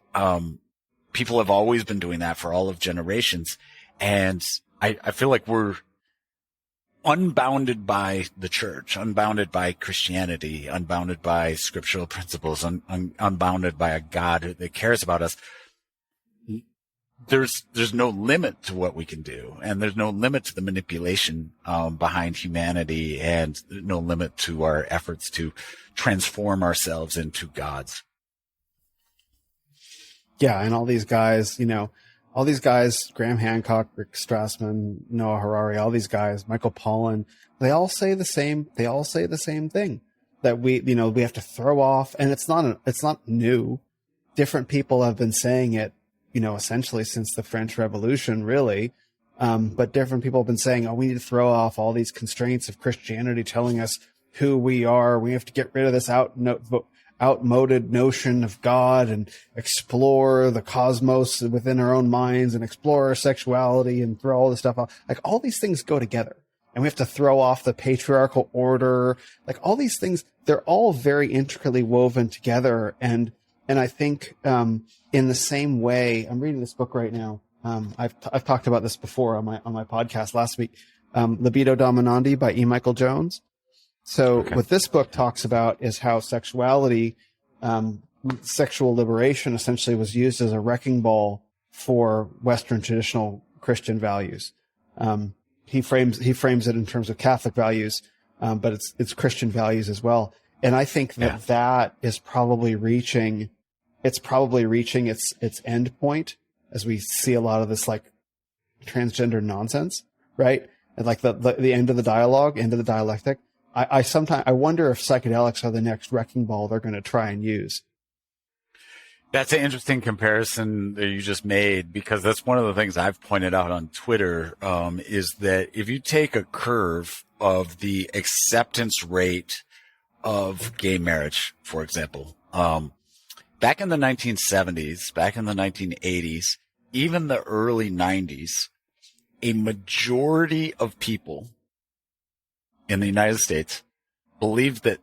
people have always been doing that for all of generations. And I feel like we're unbounded by the church, unbounded by Christianity, unbounded by scriptural principles, unbounded by a God that cares about us. There's no limit to what we can do, and there's no limit to the manipulation behind humanity, and no limit to our efforts to transform ourselves into gods. Yeah, and all these guys, Graham Hancock, Rick Strassman, Noah Harari, all these guys, Michael Pollan, they all say the same thing, that we have to throw off, and it's not new. Different people have been saying it, essentially since the French Revolution, really. But different people have been saying, we need to throw off all these constraints of Christianity telling us who we are. We have to get rid of this outmoded notion of God and explore the cosmos within our own minds and explore our sexuality and throw all this stuff off. Like, all these things go together, and we have to throw off the patriarchal order. Like, all these things, they're all very intricately woven together. And I think, in the same way, I'm reading this book right now. I've talked about this before on my podcast last week, Libido Dominandi by E. Michael Jones. So what this book talks about is how sexuality, sexual liberation essentially was used as a wrecking ball for Western traditional Christian values. He frames it in terms of Catholic values, but it's Christian values as well. And I think that is probably reaching its end point as we see a lot of this like transgender nonsense, right? And like the end of the dialogue, end of the dialectic. I sometimes wonder if psychedelics are the next wrecking ball they're going to try and use. That's an interesting comparison that you just made, because that's one of the things I've pointed out on Twitter, is that if you take a curve of the acceptance rate of gay marriage, for example, back in the 1970s, back in the 1980s, even the early 90s, a majority of people in the United States believed that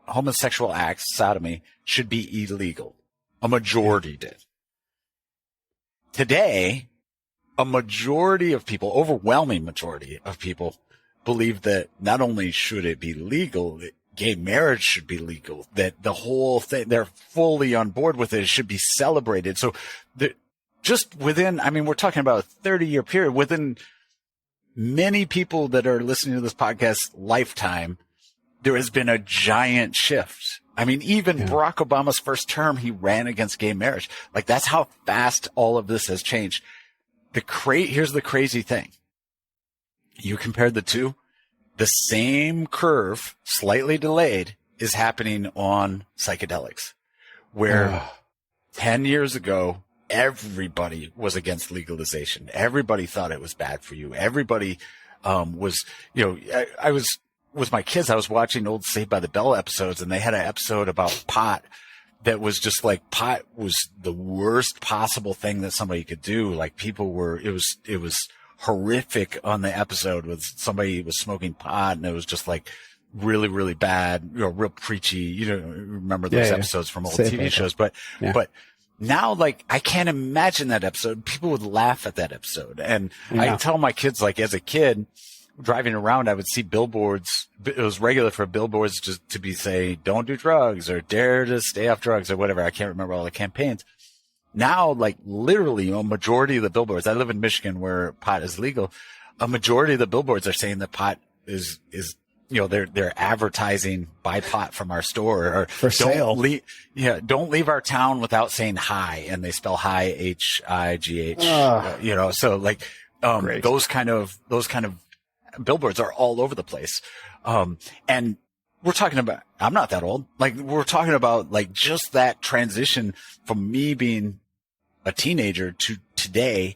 homosexual acts, sodomy, should be illegal. A majority did. Today, a majority of people, overwhelming majority of people, believe that not only should it be legal, that gay marriage should be legal, that the whole thing, they're fully on board with it, it should be celebrated. So just within, I mean, we're talking about a 30-year period, within many people that are listening to this podcast lifetime, there has been a giant shift. I mean, even Barack Obama's first term, he ran against gay marriage. Like, that's how fast all of this has changed. Here's the crazy thing. You compared the two, the same curve, slightly delayed, is happening on psychedelics, where 10 years ago, everybody was against legalization. Everybody thought it was bad for you. Everybody was, I was with my kids, I was watching old Saved by the Bell episodes, and they had an episode about pot that was just like, pot was the worst possible thing that somebody could do. Like, people were, it was horrific on the episode with somebody was smoking pot, and it was just like really, really bad, real preachy. You don't remember those episodes from old TV shows, but now, like, I can't imagine that episode. People would laugh at that episode. And I tell my kids, like, as a kid, driving around, I would see billboards. It was regular for billboards just to be say, don't do drugs, or dare to stay off drugs, or whatever. I can't remember all the campaigns. Now, like, literally a majority of the billboards, I live in Michigan where pot is legal. A majority of the billboards are saying that pot is, they're advertising buy pot from our store, or for sale. Don't leave our town without saying hi. And they spell hi, H-I-G-H, so like, those kind of billboards are all over the place. And we're talking about, I'm not that old. Like, we're talking about, like, just that transition from me being a teenager to today.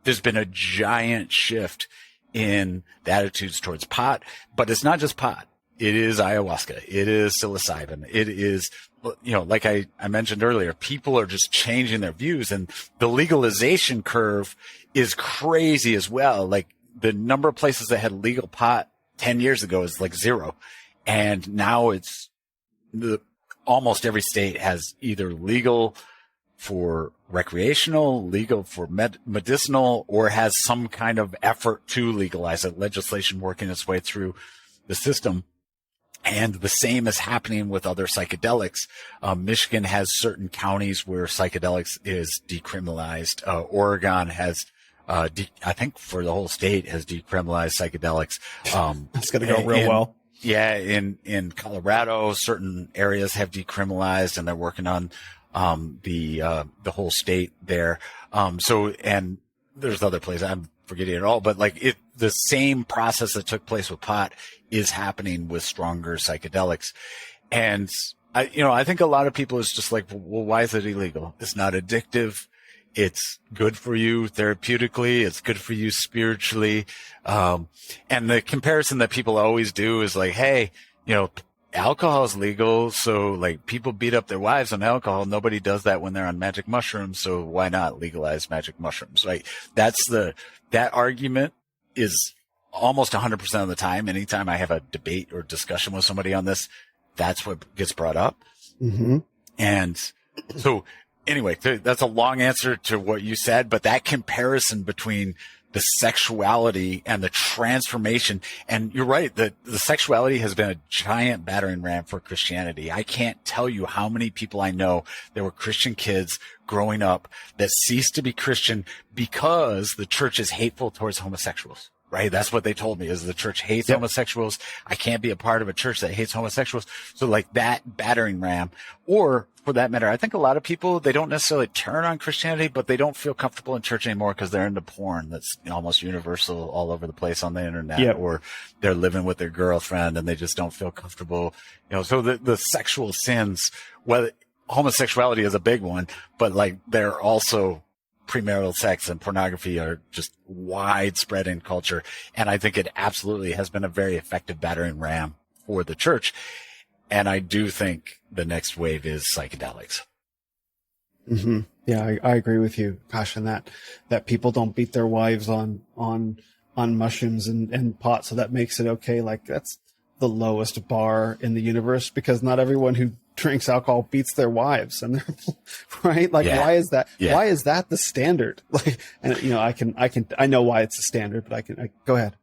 There's been a giant shift in the attitudes towards pot, but it's not just pot. It is ayahuasca. It is psilocybin. It is, like I mentioned earlier, people are just changing their views, and the legalization curve is crazy as well. Like, the number of places that had legal pot 10 years ago is like 0. And now it's almost every state has either legal for recreational, legal for medicinal, or has some kind of effort to legalize it, legislation working its way through the system. And the same is happening with other psychedelics. Michigan has certain counties where psychedelics is decriminalized. Oregon has, I think for the whole state, has decriminalized psychedelics. It's going to go real well. Yeah, in Colorado, certain areas have decriminalized, and they're working on the whole state there. And there's other places I'm forgetting it all, but like the same process that took place with pot is happening with stronger psychedelics. And I think a lot of people is just like, well, why is it illegal? It's not addictive. It's good for you therapeutically. It's good for you spiritually. And the comparison that people always do is like, hey, alcohol is legal. So like, people beat up their wives on alcohol. Nobody does that when they're on magic mushrooms. So why not legalize magic mushrooms? Right. That argument is almost 100% of the time. Anytime I have a debate or discussion with somebody on this, that's what gets brought up. Mm-hmm. And so, anyway, that's a long answer to what you said, but that comparison between the sexuality and the transformation, and you're right, the sexuality has been a giant battering ram for Christianity. I can't tell you how many people I know that were Christian kids growing up that ceased to be Christian because the church is hateful towards homosexuals. Right? That's what they told me, is the church hates homosexuals. I can't be a part of a church that hates homosexuals. So like, that battering ram, or for that matter, I think a lot of people, they don't necessarily turn on Christianity, but they don't feel comfortable in church anymore because they're into porn. That's almost universal all over the place on the internet, or they're living with their girlfriend and they just don't feel comfortable. So the sexual sins, whether homosexuality is a big one, but like, they're also premarital sex and pornography are just widespread in culture. And I think it absolutely has been a very effective battering ram for the church. And I do think the next wave is psychedelics. Mm-hmm. Yeah, I agree with you. Gosh, and that people don't beat their wives on mushrooms and pot. So that makes it okay. Like, that's the lowest bar in the universe, because not everyone who drinks alcohol beats their wives, and they're right. Like, why is that? Yeah. Why is that the standard? Like, and I know why it's the standard, but go ahead.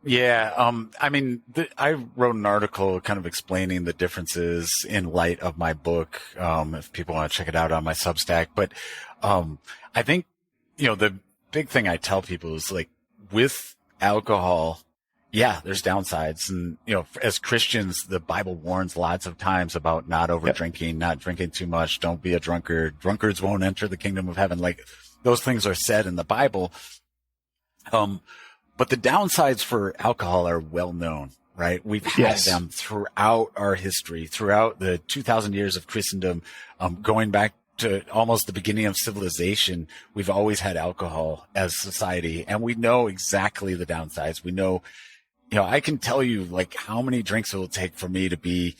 Yeah. I mean, I wrote an article kind of explaining the differences in light of my book. If people want to check it out on my Substack, but, I think, the big thing I tell people is like with alcohol, yeah, there's downsides. And, as Christians, the Bible warns lots of times about not over drinking, not drinking too much. Don't be a drunkard. Drunkards won't enter the kingdom of heaven. Like those things are said in the Bible. But the downsides for alcohol are well known, right? We've had them throughout our history, throughout the 2,000 years of Christendom, going back to almost the beginning of civilization. We've always had alcohol as society, and we know exactly the downsides. We know, I can tell you like how many drinks it will take for me to be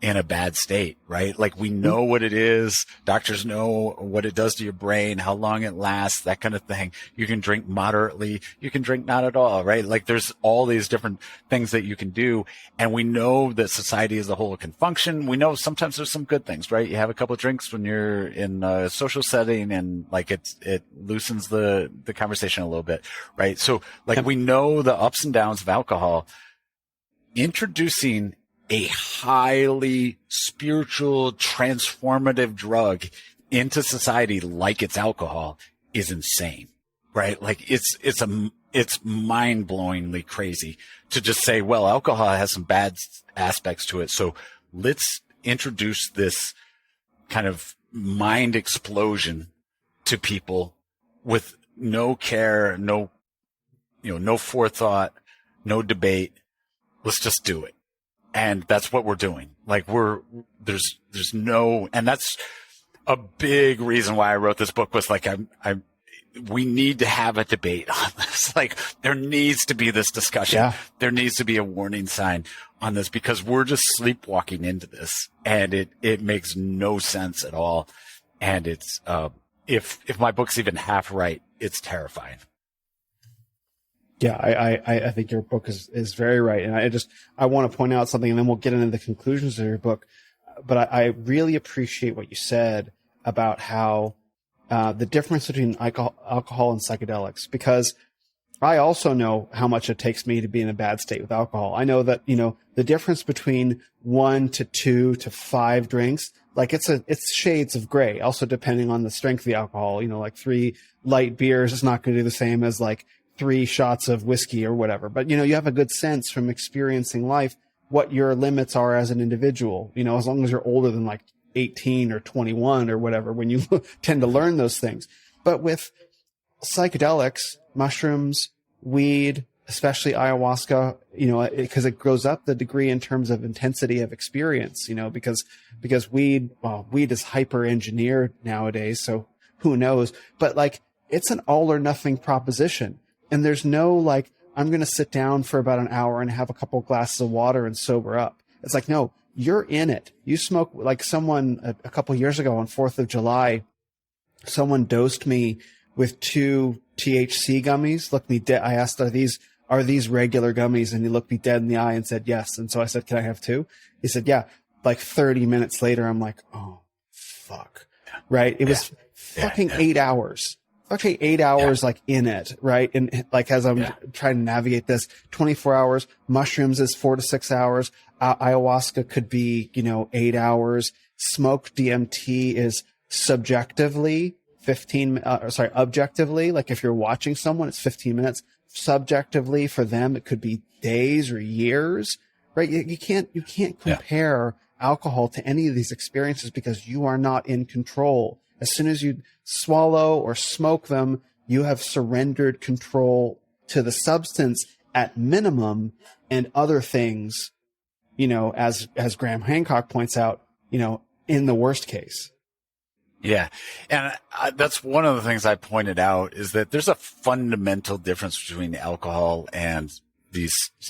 in a bad state, right? Like we know what it is. Doctors know what it does to your brain, how long it lasts, that kind of thing. You can drink moderately. You can drink not at all, right? Like there's all these different things that you can do. And we know that society as a whole can function. We know sometimes there's some good things, right? You have a couple of drinks when you're in a social setting and like it loosens the conversation a little bit, right? So like we know the ups and downs of alcohol. Introducing a highly spiritual, transformative drug into society like it's alcohol is insane, right? Like it's mind-blowingly crazy to just say, well, alcohol has some bad aspects to it. So let's introduce this kind of mind explosion to people with no care, no forethought, no debate. Let's just do it. And that's what we're doing. Like there's no, and that's a big reason why I wrote this book was like, we need to have a debate on this. Like there needs to be this discussion. Yeah. There needs to be a warning sign on this because we're just sleepwalking into this and it makes no sense at all. And it's, if my book's even half right, it's terrifying. Yeah, I think your book is very right. And I want to point out something and then we'll get into the conclusions of your book. But I really appreciate what you said about how the difference between alcohol and psychedelics, because I also know how much it takes me to be in a bad state with alcohol. I know that, the difference between 1 to 2 to 5 drinks, like it's shades of gray, also depending on the strength of the alcohol. Like 3 light beers is not going to do the same as like 3 shots of whiskey or whatever. But, you have a good sense from experiencing life what your limits are as an individual, as long as you're older than like 18 or 21 or whatever, when you tend to learn those things. But with psychedelics, mushrooms, weed, especially ayahuasca, because it grows up the degree in terms of intensity of experience, because weed is hyper engineered nowadays. So who knows? But like, it's an all or nothing proposition. And there's no like, I'm going to sit down for about an hour and have a couple glasses of water and sober up. It's like, no, you're in it. You smoke like someone a couple years ago on 4th of July, someone dosed me with 2 THC gummies, looked me dead. I asked, are these regular gummies? And he looked me dead in the eye and said, yes. And so I said, can I have 2? He said, yeah. Like 30 minutes later, I'm like, oh, fuck. Right. It was fucking 8 hours. Okay, 8 hours like in it, right? And like as I'm trying to navigate this, 24 hours, mushrooms is 4 to 6 hours, ayahuasca could be, 8 hours. Smoked DMT is subjectively objectively, like if you're watching someone, it's 15 minutes. Subjectively for them, it could be days or years, right? You can't compare alcohol to any of these experiences because you are not in control. As soon as you swallow or smoke them, you have surrendered control to the substance at minimum, and other things, as Graham Hancock points out, in the worst case. Yeah. And that's one of the things I pointed out is that there's a fundamental difference between alcohol and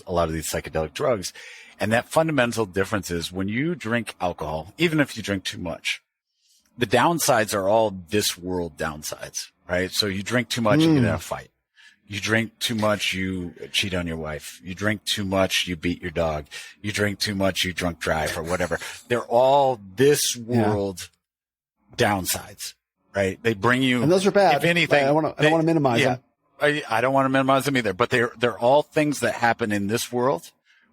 a lot of these psychedelic drugs. And that fundamental difference is when you drink alcohol, even if you drink too much, the downsides are all this world downsides, right? So you drink too much, you get in a fight. You drink too much, you cheat on your wife. You drink too much, you beat your dog. You drink too much, you drunk drive or whatever. They're all this world downsides, right? They bring you, and those are bad. If anything, I don't want to minimize them. I don't want to minimize them either, but they're all things that happen in this world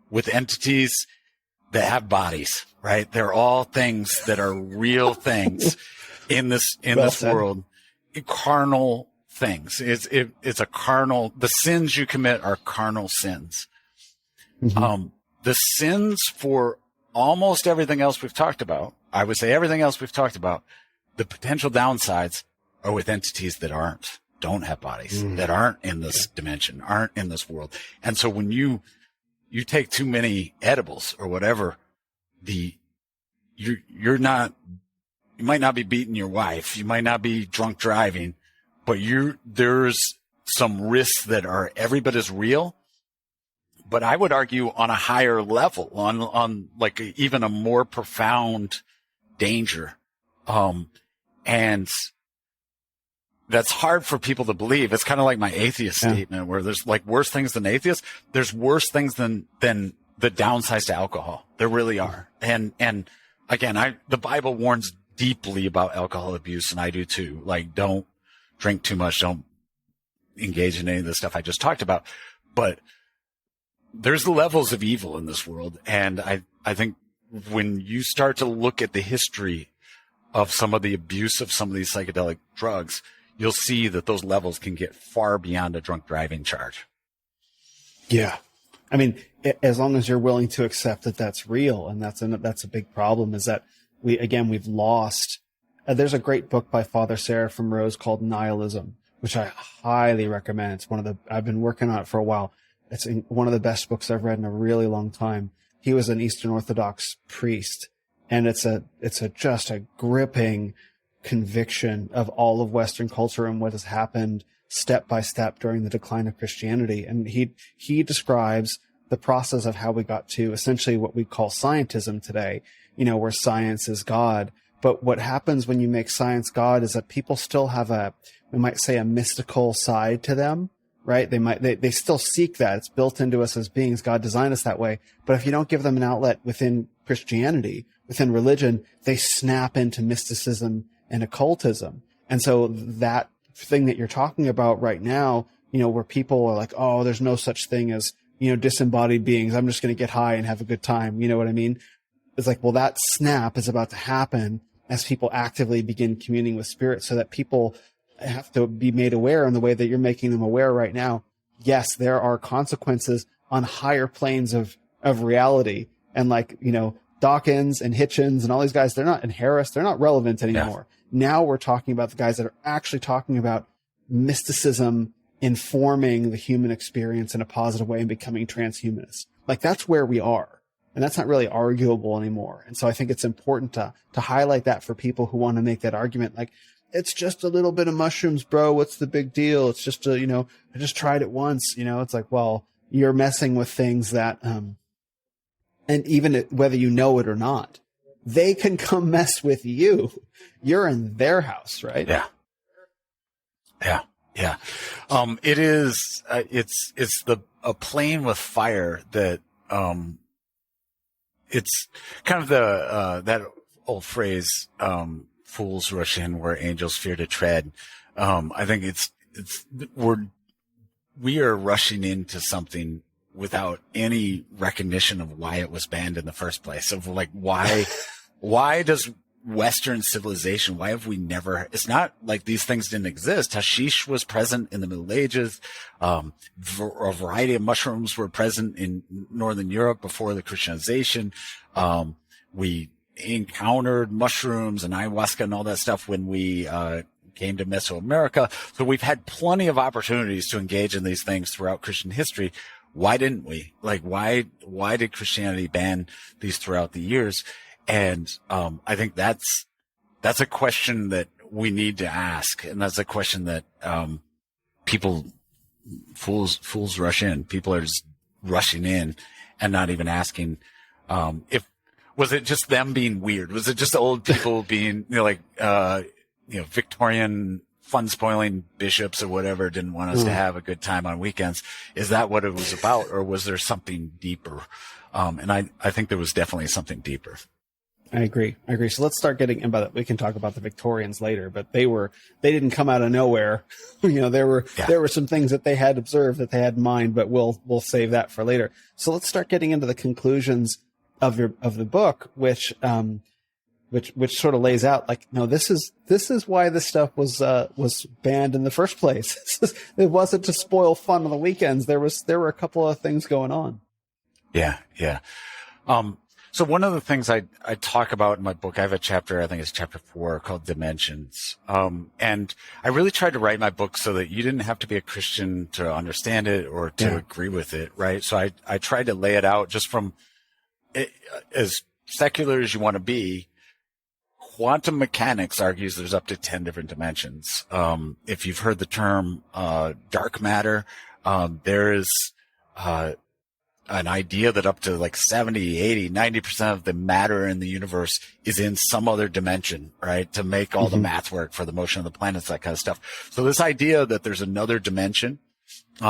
with entities that have bodies, right? They're all things that are real things in this world, carnal things. It's a carnal, the sins you commit are carnal sins. Mm-hmm. The sins for almost everything else we've talked about, I would say everything else we've talked about, the potential downsides are with entities that don't have bodies, that aren't in this dimension, aren't in this world. And so when you take too many edibles or whatever, you might not be beating your wife. You might not be drunk driving, but there's some risks that are every bit as real. But I would argue on a higher level, on like even a more profound danger. And that's hard for people to believe. It's kind of like my atheist statement where there's like worse things than atheists. There's worse things than the downsides to alcohol. There really are. And again, the Bible warns deeply about alcohol abuse, and I do too. Like, don't drink too much. Don't engage in any of the stuff I just talked about. But there's levels of evil in this world. And I think when you start to look at the history of some of the abuse of some of these psychedelic drugs, you'll see that those levels can get far beyond a drunk driving charge. Yeah. I mean, as long as you're willing to accept that that's real, and that's a big problem, is that we've lost. There's a great book by Father Seraphim Rose called Nihilism, which I highly recommend. It's I've been working on it for a while. It's one of the best books I've read in a really long time. He was an Eastern Orthodox priest, and it's just a gripping conviction of all of Western culture and what has happened step by step during the decline of Christianity. And he describes the process of how we got to essentially what we call scientism today, where science is God. But what happens when you make science God is that people still have we might say a mystical side to them, right? They still seek that. It's built into us as beings. God designed us that way. But if you don't give them an outlet within Christianity, within religion, they snap into mysticism and occultism. And so that thing that you're talking about right now, where people are like, oh, there's no such thing as, disembodied beings. I'm just going to get high and have a good time. You know what I mean? It's like, well, that snap is about to happen as people actively begin communing with spirit, so that people have to be made aware in the way that you're making them aware right now. Yes, there are consequences on higher planes of reality. And like, Dawkins and Hitchens and all these guys, and Harris, they're not relevant anymore. Yeah. Now we're talking about the guys that are actually talking about mysticism informing the human experience in a positive way and becoming transhumanists. Like, that's where we are. And that's not really arguable anymore. And so I think it's important to highlight that for people who want to make that argument. Like, it's just a little bit of mushrooms, bro. What's the big deal? It's just I just tried it once. It's like, well, you're messing with things that, and even whether you know it or not, they can come mess with you. You're in their house, right? Yeah. Yeah. Yeah. It is, it's a playing with fire that, it's kind of that old phrase, fools rush in where angels fear to tread. I think we are rushing into something without any recognition of why it was banned in the first place. Of like, why does Western civilization, why have we never, it's not like these things didn't exist. Hashish was present in the Middle Ages. A variety of mushrooms were present in Northern Europe before the Christianization. We encountered mushrooms and ayahuasca and all that stuff when we, came to Mesoamerica. So we've had plenty of opportunities to engage in these things throughout Christian history. Why didn't we? Like, why did Christianity ban these throughout the years? And, I think that's a question that we need to ask. And that's a question that, fools rush in. People are just rushing in and not even asking, was it just them being weird? Was it just old people being, Victorian fun spoiling bishops or whatever didn't want us to have a good time on weekends. Is that what it was about, or was there something deeper? And I think there was definitely something deeper. I agree. So let's start getting about it. We can talk about the Victorians later, but they didn't come out of nowhere. There were some things that they had observed, that they had in mind, but we'll save that for later. So let's start getting into the conclusions of the book, which sort of lays out like, no, this is why this stuff was banned in the first place. It wasn't to spoil fun on the weekends. There were a couple of things going on. Yeah. So one of the things I talk about in my book, I have a chapter, I think it's chapter 4, called Dimensions. And I really tried to write my book so that you didn't have to be a Christian to understand it or to agree with it, right? So I tried to lay it out just from as secular as you want to be. Quantum mechanics argues there's up to 10 different dimensions. If you've heard the term dark matter, there is an idea that up to like 70, 80, 90% of the matter in the universe is in some other dimension, right? To make all the math work for the motion of the planets, that kind of stuff. So this idea that there's another dimension,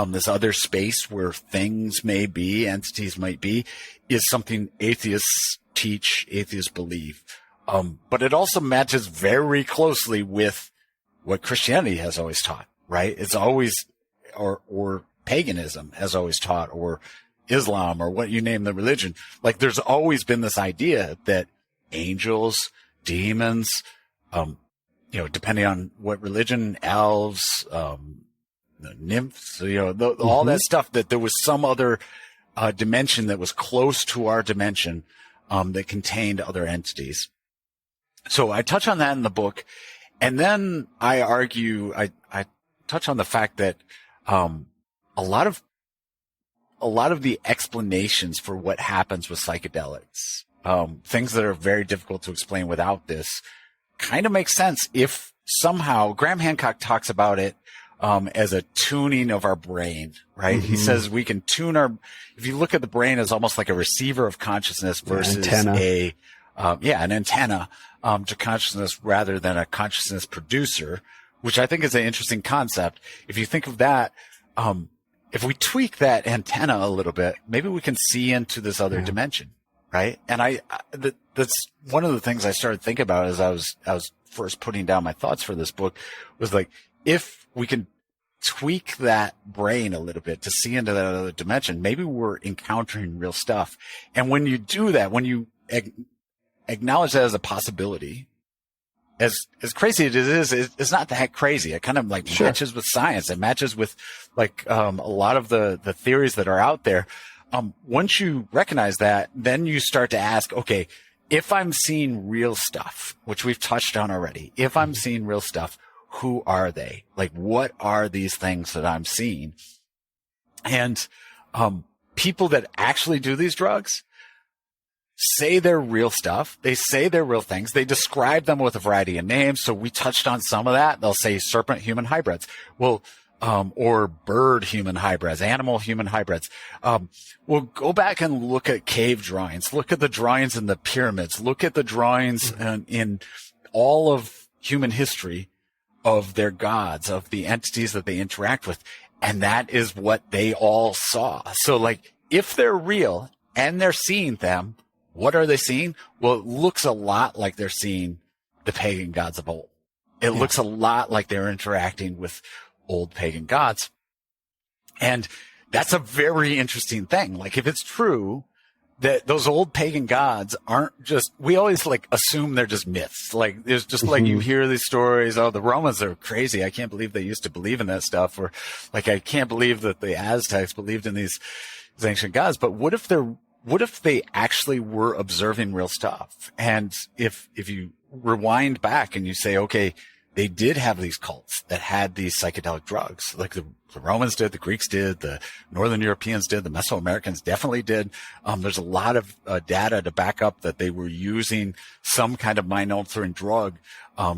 this other space where things may be, entities might be, is something atheists teach, atheists believe. But it also matches very closely with what Christianity has always taught, right? It's always, or paganism has always taught, or Islam, or what you name the religion. Like, there's always been this idea that angels, demons, depending on what religion, elves, nymphs, all that stuff, that there was some other dimension that was close to our dimension, that contained other entities. So I touch on that in the book. And then I argue, I touch on the fact that, a lot of the explanations for what happens with psychedelics, things that are very difficult to explain without this, kind of make sense if somehow Graham Hancock talks about it as a tuning of our brain, right? He says we can tune if you look at the brain as almost like a receiver of consciousness versus an antenna to consciousness rather than a consciousness producer, which I think is an interesting concept. If you think of that, if we tweak that antenna a little bit, maybe we can see into this other dimension, right? And that's one of the things I started thinking about as I was first putting down my thoughts for this book, was like, if we can tweak that brain a little bit to see into that other dimension, maybe we're encountering real stuff. And when you do that, when you acknowledge that as a possibility, as crazy as it is, it's not that crazy. It kind of like matches with science. It matches with like a lot of the theories that are out there. Once you recognize that, then you start to ask, okay, if I'm seeing real stuff, which we've touched on already, if I'm seeing real stuff, who are they? Like, what are these things that I'm seeing? And people that actually do these drugs say they're real stuff. They say they're real things. They describe them with a variety of names. So we touched on some of that. They'll say serpent human hybrids. Well, or bird human hybrids, animal human hybrids. We'll go back and look at cave drawings. Look at the drawings in the pyramids. Look at the drawings in all of human history of their gods, of the entities that they interact with. And that is what they all saw. So like, if they're real and they're seeing them, what are they seeing? Well, it looks a lot like they're seeing the pagan gods of old. It looks a lot like they're interacting with old pagan gods. And that's a very interesting thing. Like, if it's true that those old pagan gods aren't just, we always like assume they're just myths. Like, there's just like, you hear these stories, oh, the Romans are crazy. I can't believe they used to believe in that stuff. Or like, I can't believe that the Aztecs believed in these ancient gods. But what if they actually were observing real stuff? And if you rewind back and you say, okay, they did have these cults that had these psychedelic drugs, like the Romans did, the Greeks did, the Northern Europeans did, the Mesoamericans definitely did. There's a lot of data to back up that they were using some kind of mind-altering drug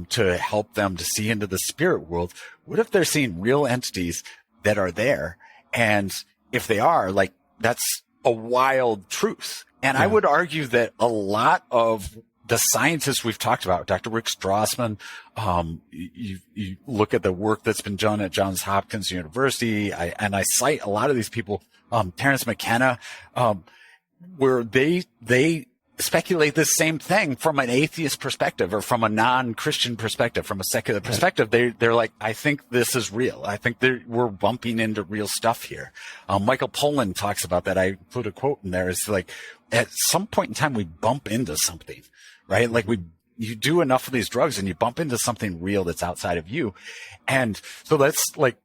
to help them to see into the spirit world. What if they're seeing real entities that are there? And if they are, like, that's a wild truth. And I would argue that a lot of the scientists we've talked about, Dr. Rick Strassman, you look at the work that's been done at Johns Hopkins University, and I cite a lot of these people, Terence McKenna, where they speculate the same thing from an atheist perspective or from a non-Christian perspective, from a secular perspective. They're like, I think this is real. I think we're bumping into real stuff here. Michael Pollan talks about that. I put a quote in there. It's like, at some point in time, we bump into something, right? Like you do enough of these drugs and you bump into something real that's outside of you. And so that's like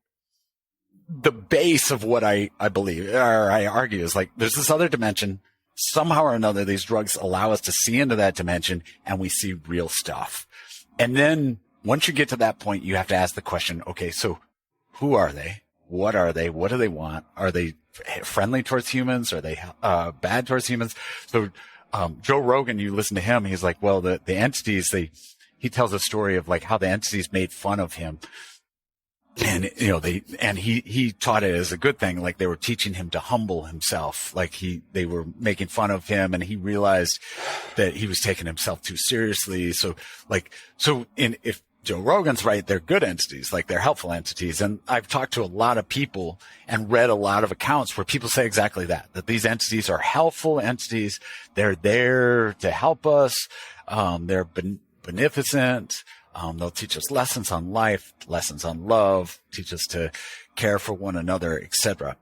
the base of what I believe, or I argue, is like, there's this other dimension. Somehow or another, these drugs allow us to see into that dimension and we see real stuff. And then once you get to that point, you have to ask the question, okay, so who are they? What are they? What do they want? Are they friendly towards humans? Are they bad towards humans? So Joe Rogan, you listen to him, he's like, well, the entities, he tells a story of like how the entities made fun of him. And, he taught it as a good thing. Like they were teaching him to humble himself. Like they were making fun of him and he realized that he was taking himself too seriously. If Joe Rogan's right, they're good entities, like they're helpful entities. And I've talked to a lot of people and read a lot of accounts where people say exactly that these entities are helpful entities. They're there to help us. They're beneficent. They'll teach us lessons on life, lessons on love, teach us to care for one another, etc.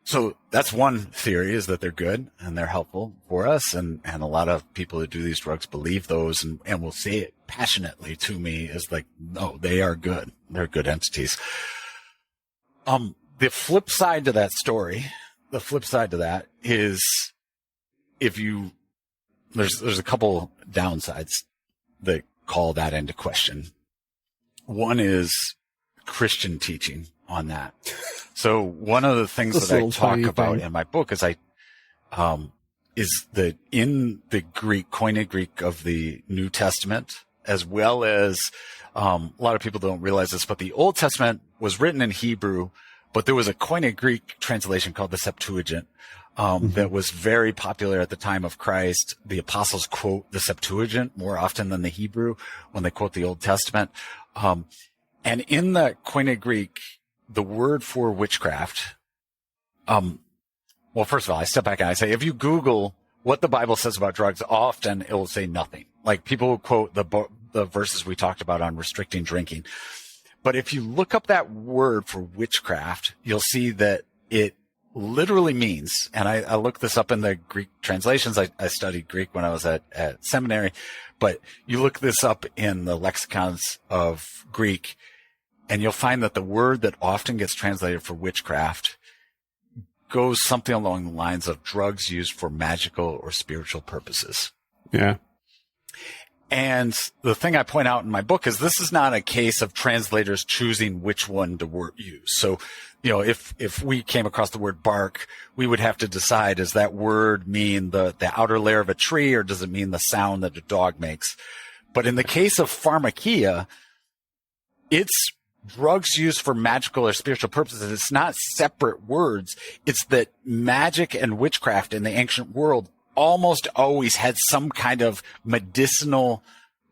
So that's one theory, is that they're good and they're helpful for us. And a lot of people that do these drugs believe those and will say it passionately to me, is like, no, they are good. They're good entities. The flip side to that story, is there's a couple downsides that call that into question. One is Christian teaching on that. So one of the things that I talk about in my book is is that in the Greek, Koine Greek of the New Testament, as well as a lot of people don't realize this, but the Old Testament was written in Hebrew, but there was a Koine Greek translation called the Septuagint. That was very popular at the time of Christ. The apostles quote the Septuagint more often than the Hebrew when they quote the Old Testament. And in the Koine Greek, the word for witchcraft, well, first of all, I step back and I say, if you Google what the Bible says about drugs, often it will say nothing. Like people will quote the verses we talked about on restricting drinking. But if you look up that word for witchcraft, you'll see that it literally means, and I looked this up in the Greek translations. I studied Greek when I was at seminary, but you look this up in the lexicons of Greek and you'll find that the word that often gets translated for witchcraft goes something along the lines of drugs used for magical or spiritual purposes. Yeah. And the thing I point out in my book is this is not a case of translators choosing which one to use. So, if we came across the word bark, we would have to decide, does that word mean the outer layer of a tree, or does it mean the sound that a dog makes? But in the case of Pharmakeia, it's drugs used for magical or spiritual purposes. It's not separate words. It's that magic and witchcraft in the ancient world almost always had some kind of medicinal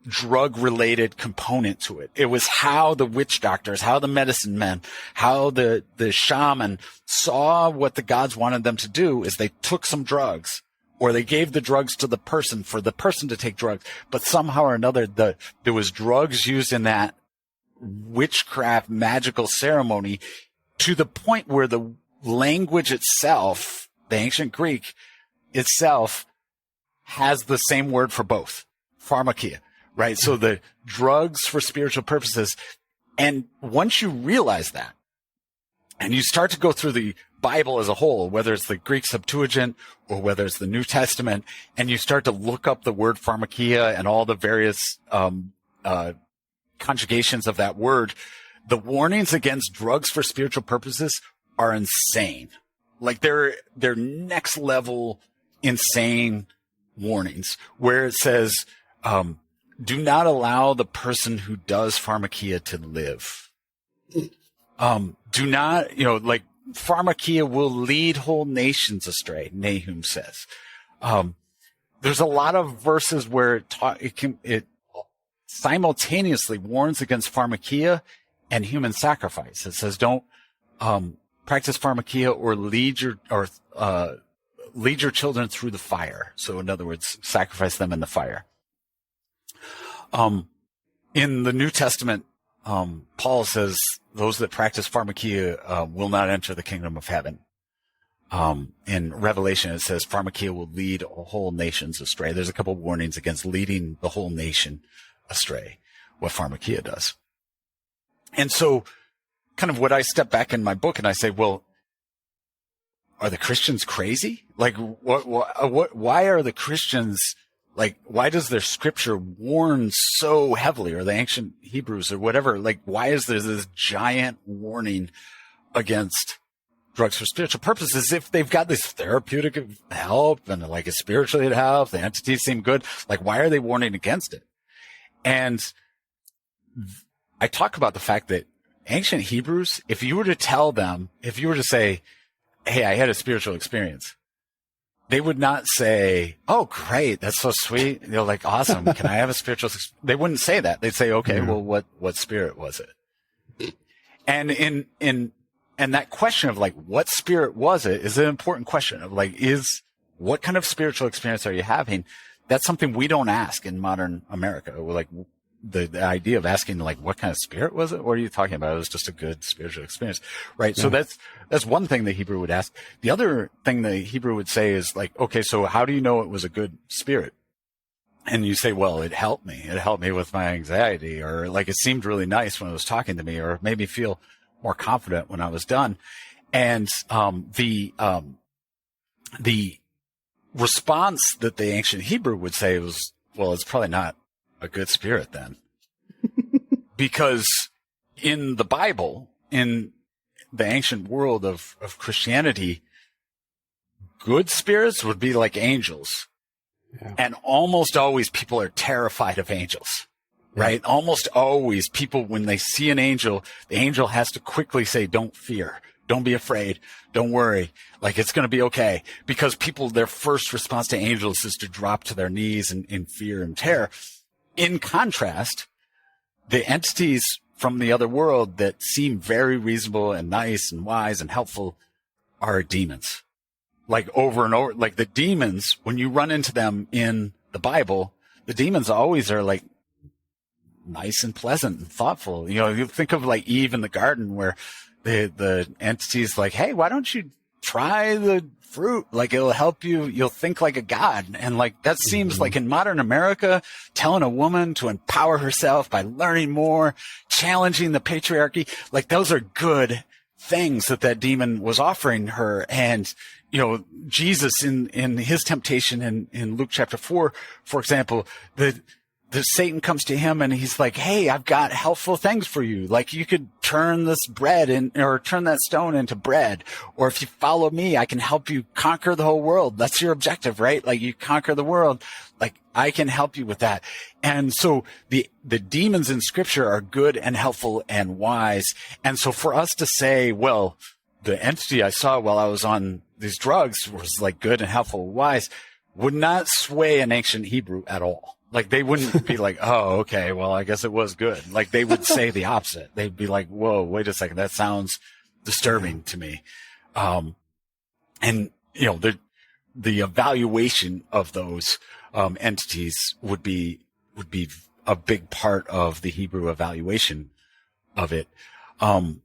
drug-related component to it. It was how the witch doctors, how the medicine men, how the shaman saw what the gods wanted them to do is they took some drugs, or they gave the drugs to the person for the person to take drugs. But somehow or another, there was drugs used in that witchcraft magical ceremony to the point where the language itself, the ancient Greek itself, has the same word for both, pharmakeia, right? So the drugs for spiritual purposes. And once you realize that, and you start to go through the Bible as a whole, whether it's the Greek Septuagint or whether it's the New Testament, and you start to look up the word pharmakeia and all the various conjugations of that word, the warnings against drugs for spiritual purposes are insane. Like they're next level insane warnings, where it says, do not allow the person who does pharmakeia to live. Do not, pharmakeia will lead whole nations astray, Nahum says. there's a lot of verses where it simultaneously warns against pharmakeia and human sacrifice. It says, don't practice pharmakeia or lead your children through the fire. So in other words, sacrifice them in the fire. In the New Testament, Paul says those that practice pharmakeia will not enter the kingdom of heaven. In Revelation, it says pharmakeia will lead whole nations astray. There's a couple of warnings against leading the whole nation astray, what pharmakeia does. And so kind of what I step back in my book and I say, well, are the Christians crazy? Like, why are the Christians, like, why does their scripture warn so heavily, or the ancient Hebrews or whatever? Like, why is there this giant warning against drugs for spiritual purposes if they've got this therapeutic help and like a spiritually help, the entities seem good? Like, why are they warning against it? And I talk about the fact that ancient Hebrews, if you were to say, hey, I had a spiritual experience, they would not say, oh, great, that's so sweet. They're like, awesome. Can I have a spiritual experience? They wouldn't say that. They'd say, okay, well, what spirit was it? And and that question of like, what spirit was it is an important question of like, what kind of spiritual experience are you having? That's something we don't ask in modern America. We're like, the idea of asking like, what kind of spirit was it? What are you talking about? It was just a good spiritual experience, right? Yeah. So that's one thing the Hebrew would ask. The other thing the Hebrew would say is like, okay, so how do you know it was a good spirit? And you say, well, it helped me. It helped me with my anxiety, or like it seemed really nice when it was talking to me, or made me feel more confident when I was done. And the response that the ancient Hebrew would say was, well, it's probably not a good spirit then. Because in the Bible, in the ancient world of Christianity, good spirits would be like angels. Yeah. And almost always people are terrified of angels, right? Yeah. Almost always people, when they see an angel, the angel has to quickly say, don't fear. Don't be afraid. Don't worry. Like, it's going to be okay. Because people, their first response to angels is to drop to their knees in fear and terror. In contrast, the entities from the other world that seem very reasonable and nice and wise and helpful are demons. Like, over and over, like the demons, when you run into them in the Bible, the demons always are like nice and pleasant and thoughtful. You know, you think of like Eve in the garden where the entity's like, hey, why don't you try the fruit? Like, it'll help you. You'll think like a god. And like, that seems like in modern America, telling a woman to empower herself by learning more, challenging the patriarchy, like those are good things that demon was offering her. And, you know, Jesus in his temptation in Luke chapter 4, for example, the Satan comes to him and he's like, hey, I've got helpful things for you. Like, you could turn this bread or turn that stone into bread. Or if you follow me, I can help you conquer the whole world. That's your objective, right? Like, you conquer the world. Like, I can help you with that. And so the demons in scripture are good and helpful and wise. And so for us to say, well, the entity I saw while I was on these drugs was like good and helpful, wise, would not sway an ancient Hebrew at all. Like, they wouldn't be like, oh, okay, well, I guess it was good. Like, they would say the opposite. They'd be like, whoa, wait a second, that sounds disturbing to me. And, you know, the evaluation of those entities would be a big part of the Hebrew evaluation of it. Now,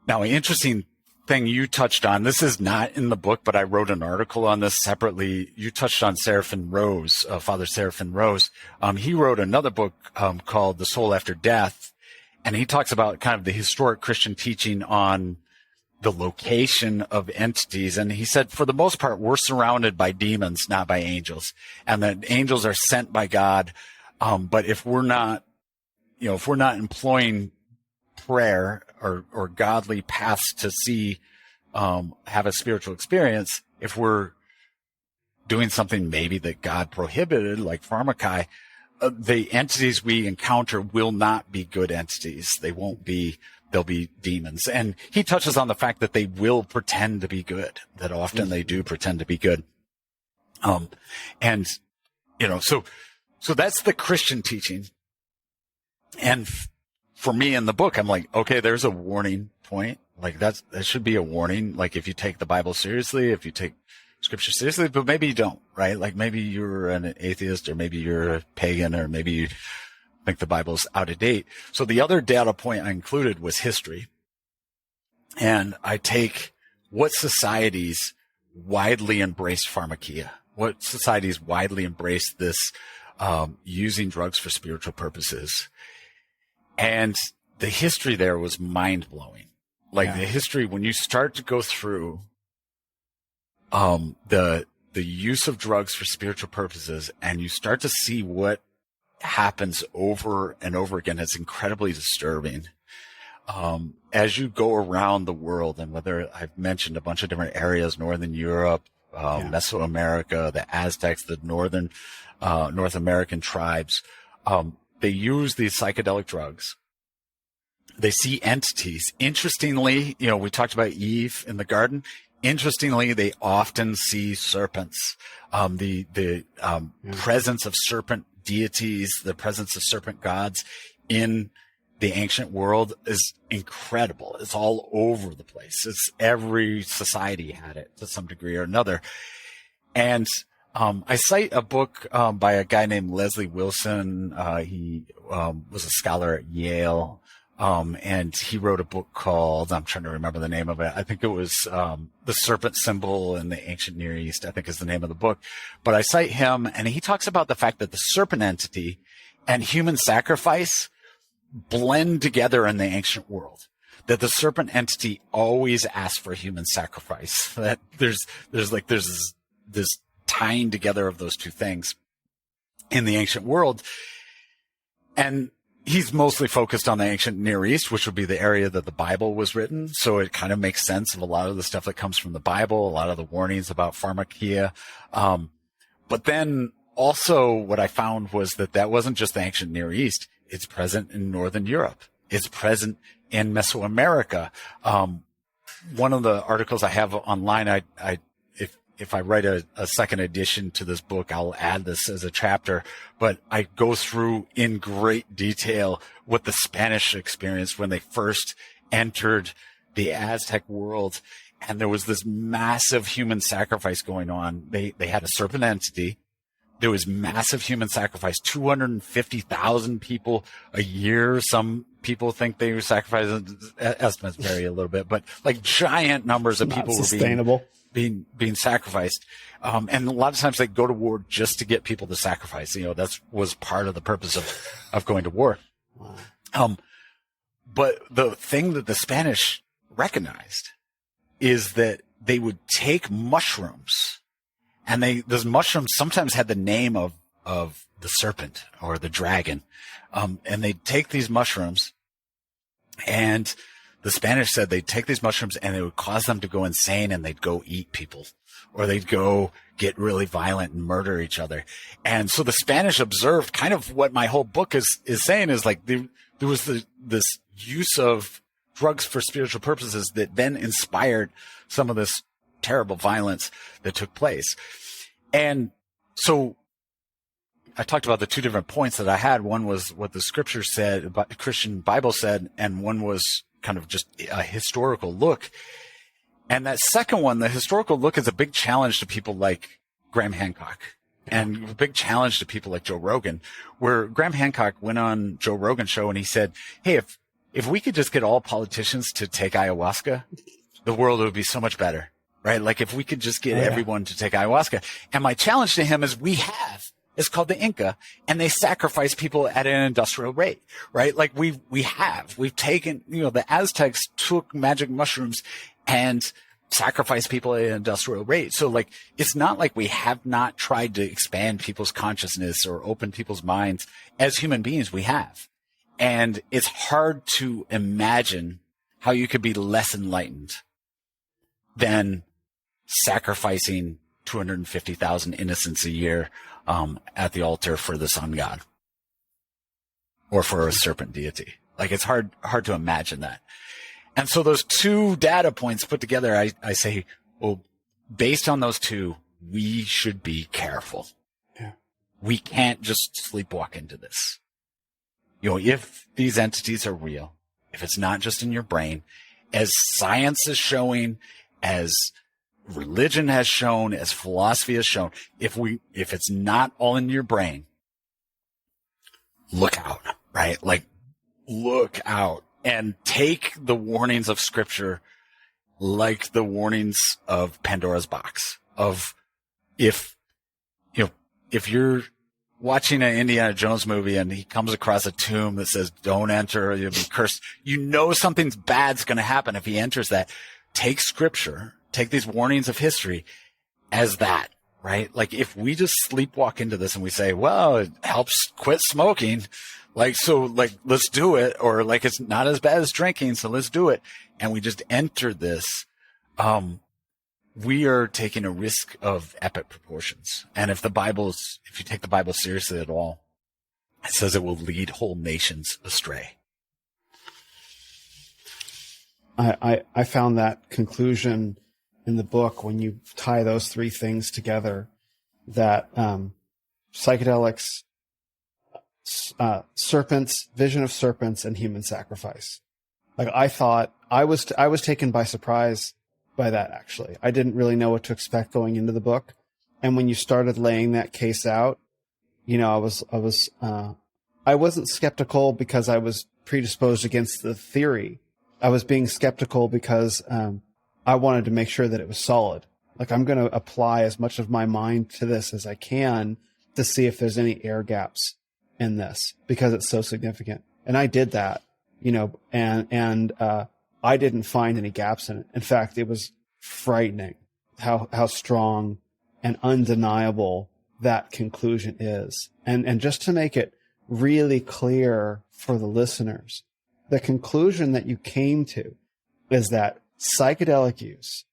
an interesting thing you touched on, this is not in the book, but I wrote an article on this separately. You touched on Seraphin Rose, Father Seraphin Rose. He wrote another book called The Soul After Death, and he talks about kind of the historic Christian teaching on the location of entities. And he said, for the most part, we're surrounded by demons, not by angels, and that angels are sent by God. But if we're not employing prayer or godly paths to see, have a spiritual experience, if we're doing something maybe that God prohibited, like Pharmakeia, the entities we encounter will not be good entities. They'll be demons. And he touches on the fact that they will pretend to be good, that often they do pretend to be good. Um, and, so that's the Christian teaching. And for me in the book, I'm like, okay, there's a warning point. Like that should be a warning. Like if you take the Bible seriously, if you take scripture seriously, but maybe you don't, right? Like maybe you're an atheist, or maybe you're a pagan, or maybe you think the Bible's out of date. So the other data point I included was history. And I take what societies widely embraced pharmakeia, what societies widely embraced this, using drugs for spiritual purposes. And the history there was mind blowing. Like the history, when you start to go through, the use of drugs for spiritual purposes, and you start to see what happens over and over again, it's incredibly disturbing. As you go around the world, and whether I've mentioned a bunch of different areas, Northern Europe, Mesoamerica, the Aztecs, the North American tribes, they use these psychedelic drugs. They see entities. Interestingly, we talked about Eve in the garden. Interestingly, they often see serpents. The presence of serpent deities, the presence of serpent gods in the ancient world is incredible. It's all over the place. It's every society had it to some degree or another. And I cite a book by a guy named Leslie Wilson. He was a scholar at Yale. And he wrote a book called, I'm trying to remember the name of it. I think it was The Serpent Symbol in the Ancient Near East, I think is the name of the book. But I cite him, and he talks about the fact that the serpent entity and human sacrifice blend together in the ancient world. That the serpent entity always asks for human sacrifice. That there's this tying together of those two things in the ancient world. And he's mostly focused on the ancient Near East, which would be the area that the Bible was written. So it kind of makes sense of a lot of the stuff that comes from the Bible, a lot of the warnings about pharmakeia. But then also what I found was that wasn't just the ancient Near East. It's present in Northern Europe. It's present in Mesoamerica. One of the articles I have online, if I write a second edition to this book, I'll add this as a chapter, but I go through in great detail what the Spanish experienced when they first entered the Aztec world. And there was this massive human sacrifice going on. They had a serpent entity. There was massive human sacrifice, 250,000 people a year. Some people think they were sacrificing, estimates vary a little bit, but like giant numbers of people were being sacrificed. And a lot of times they go to war just to get people to sacrifice. That was part of the purpose of going to war. But the thing that the Spanish recognized is that they would take mushrooms, and those mushrooms sometimes had the name of the serpent or the dragon. And they'd take these mushrooms, and the Spanish said they'd take these mushrooms and it would cause them to go insane, and they'd go eat people, or they'd go get really violent and murder each other. And so the Spanish observed kind of what my whole book is saying, is like there was this use of drugs for spiritual purposes that then inspired some of this terrible violence that took place. And so I talked about the two different points that I had. One was what the scripture said, about the Christian Bible said, and one was kind of just a historical look. And that second one, the historical look, is a big challenge to people like Graham Hancock, and a big challenge to people like Joe Rogan, where Graham Hancock went on Joe Rogan's show and he said, hey, if we could just get all politicians to take ayahuasca, the world would be so much better, right? Like if we could just get everyone to take ayahuasca. And my challenge to him is it's called the Inca, and they sacrifice people at an industrial rate, right? Like we've taken, the Aztecs took magic mushrooms and sacrificed people at an industrial rate. So like, it's not like we have not tried to expand people's consciousness or open people's minds. As human beings, we have. And it's hard to imagine how you could be less enlightened than sacrificing 250,000 innocents a year at the altar for the sun god or for a serpent deity. Like it's hard to imagine that. And so those two data points put together, I say, well, based on those two, we should be careful. Yeah. We can't just sleepwalk into this. If these entities are real, if it's not just in your brain, as science is showing, as religion has shown, as philosophy has shown, if it's not all in your brain, look out, right? Like, look out and take the warnings of scripture like the warnings of Pandora's box of if you're watching an Indiana Jones movie and he comes across a tomb that says, don't enter, you'll be cursed. Something bad's going to happen if he enters that. Take scripture, take these warnings of history as that, right? Like if we just sleepwalk into this and we say, well, it helps quit smoking. Let's do it. Or like, it's not as bad as drinking. So let's do it. And we just enter this. We are taking a risk of epic proportions. And if you take the Bible seriously at all, it says it will lead whole nations astray. I found that conclusion in the book when you tie those three things together, that psychedelics, serpents, vision of serpents, and human sacrifice. Like I thought, I was taken by surprise by that, actually. I didn't really know what to expect going into the book. And when you started laying that case out, I wasn't skeptical because I was predisposed against the theory. I was being skeptical because I wanted to make sure that it was solid. Like I'm going to apply as much of my mind to this as I can to see if there's any air gaps in this, because it's so significant. And I did that, and I didn't find any gaps in it. In fact, it was frightening how strong and undeniable that conclusion is. And just to make it really clear for the listeners, the conclusion that you came to is that psychedelic use,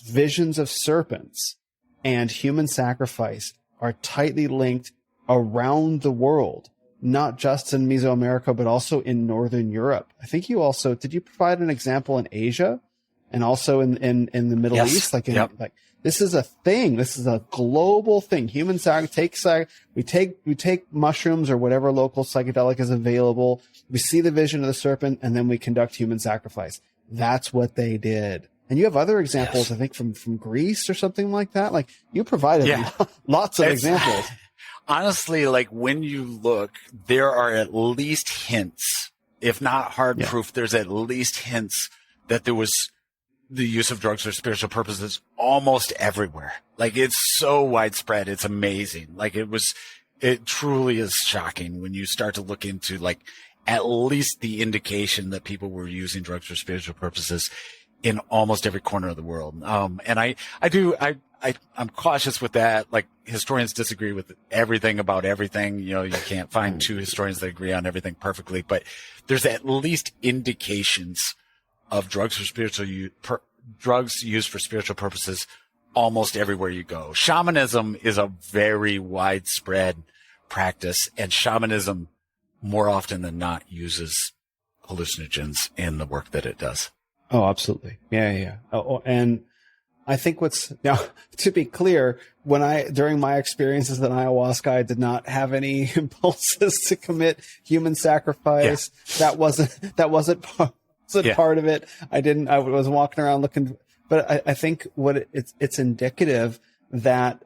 visions of serpents, and human sacrifice are tightly linked around the world, not just in Mesoamerica, but also in Northern Europe. I think did you provide an example in Asia and also in the Middle Yes. East? Yep. This is a thing. This is a global thing. Human we take mushrooms or whatever local psychedelic is available. We see the vision of the serpent and then we conduct human sacrifice. That's what they did. And you have other examples, yes. I think from Greece or something like that. Like you provided lots of examples. Honestly, like when you look, there are at least hints, if not hard proof, there's at least hints that there was the use of drugs for spiritual purposes almost everywhere. Like it's so widespread. It's amazing. Like it truly is shocking when you start to look into like at least the indication that people were using drugs for spiritual purposes in almost every corner of the world. And I'm cautious with that. Like historians disagree with everything about everything. You can't find two historians that agree on everything perfectly, but there's at least indications of drugs used for spiritual purposes almost everywhere you go. Shamanism is a very widespread practice, and shamanism more often than not uses hallucinogens in the work that it does. Oh, absolutely. Yeah. And I think now, to be clear, during my experiences in ayahuasca, I did not have any impulses to commit human sacrifice. Yeah. That wasn't part of it. I was walking around looking, but I think it's indicative that,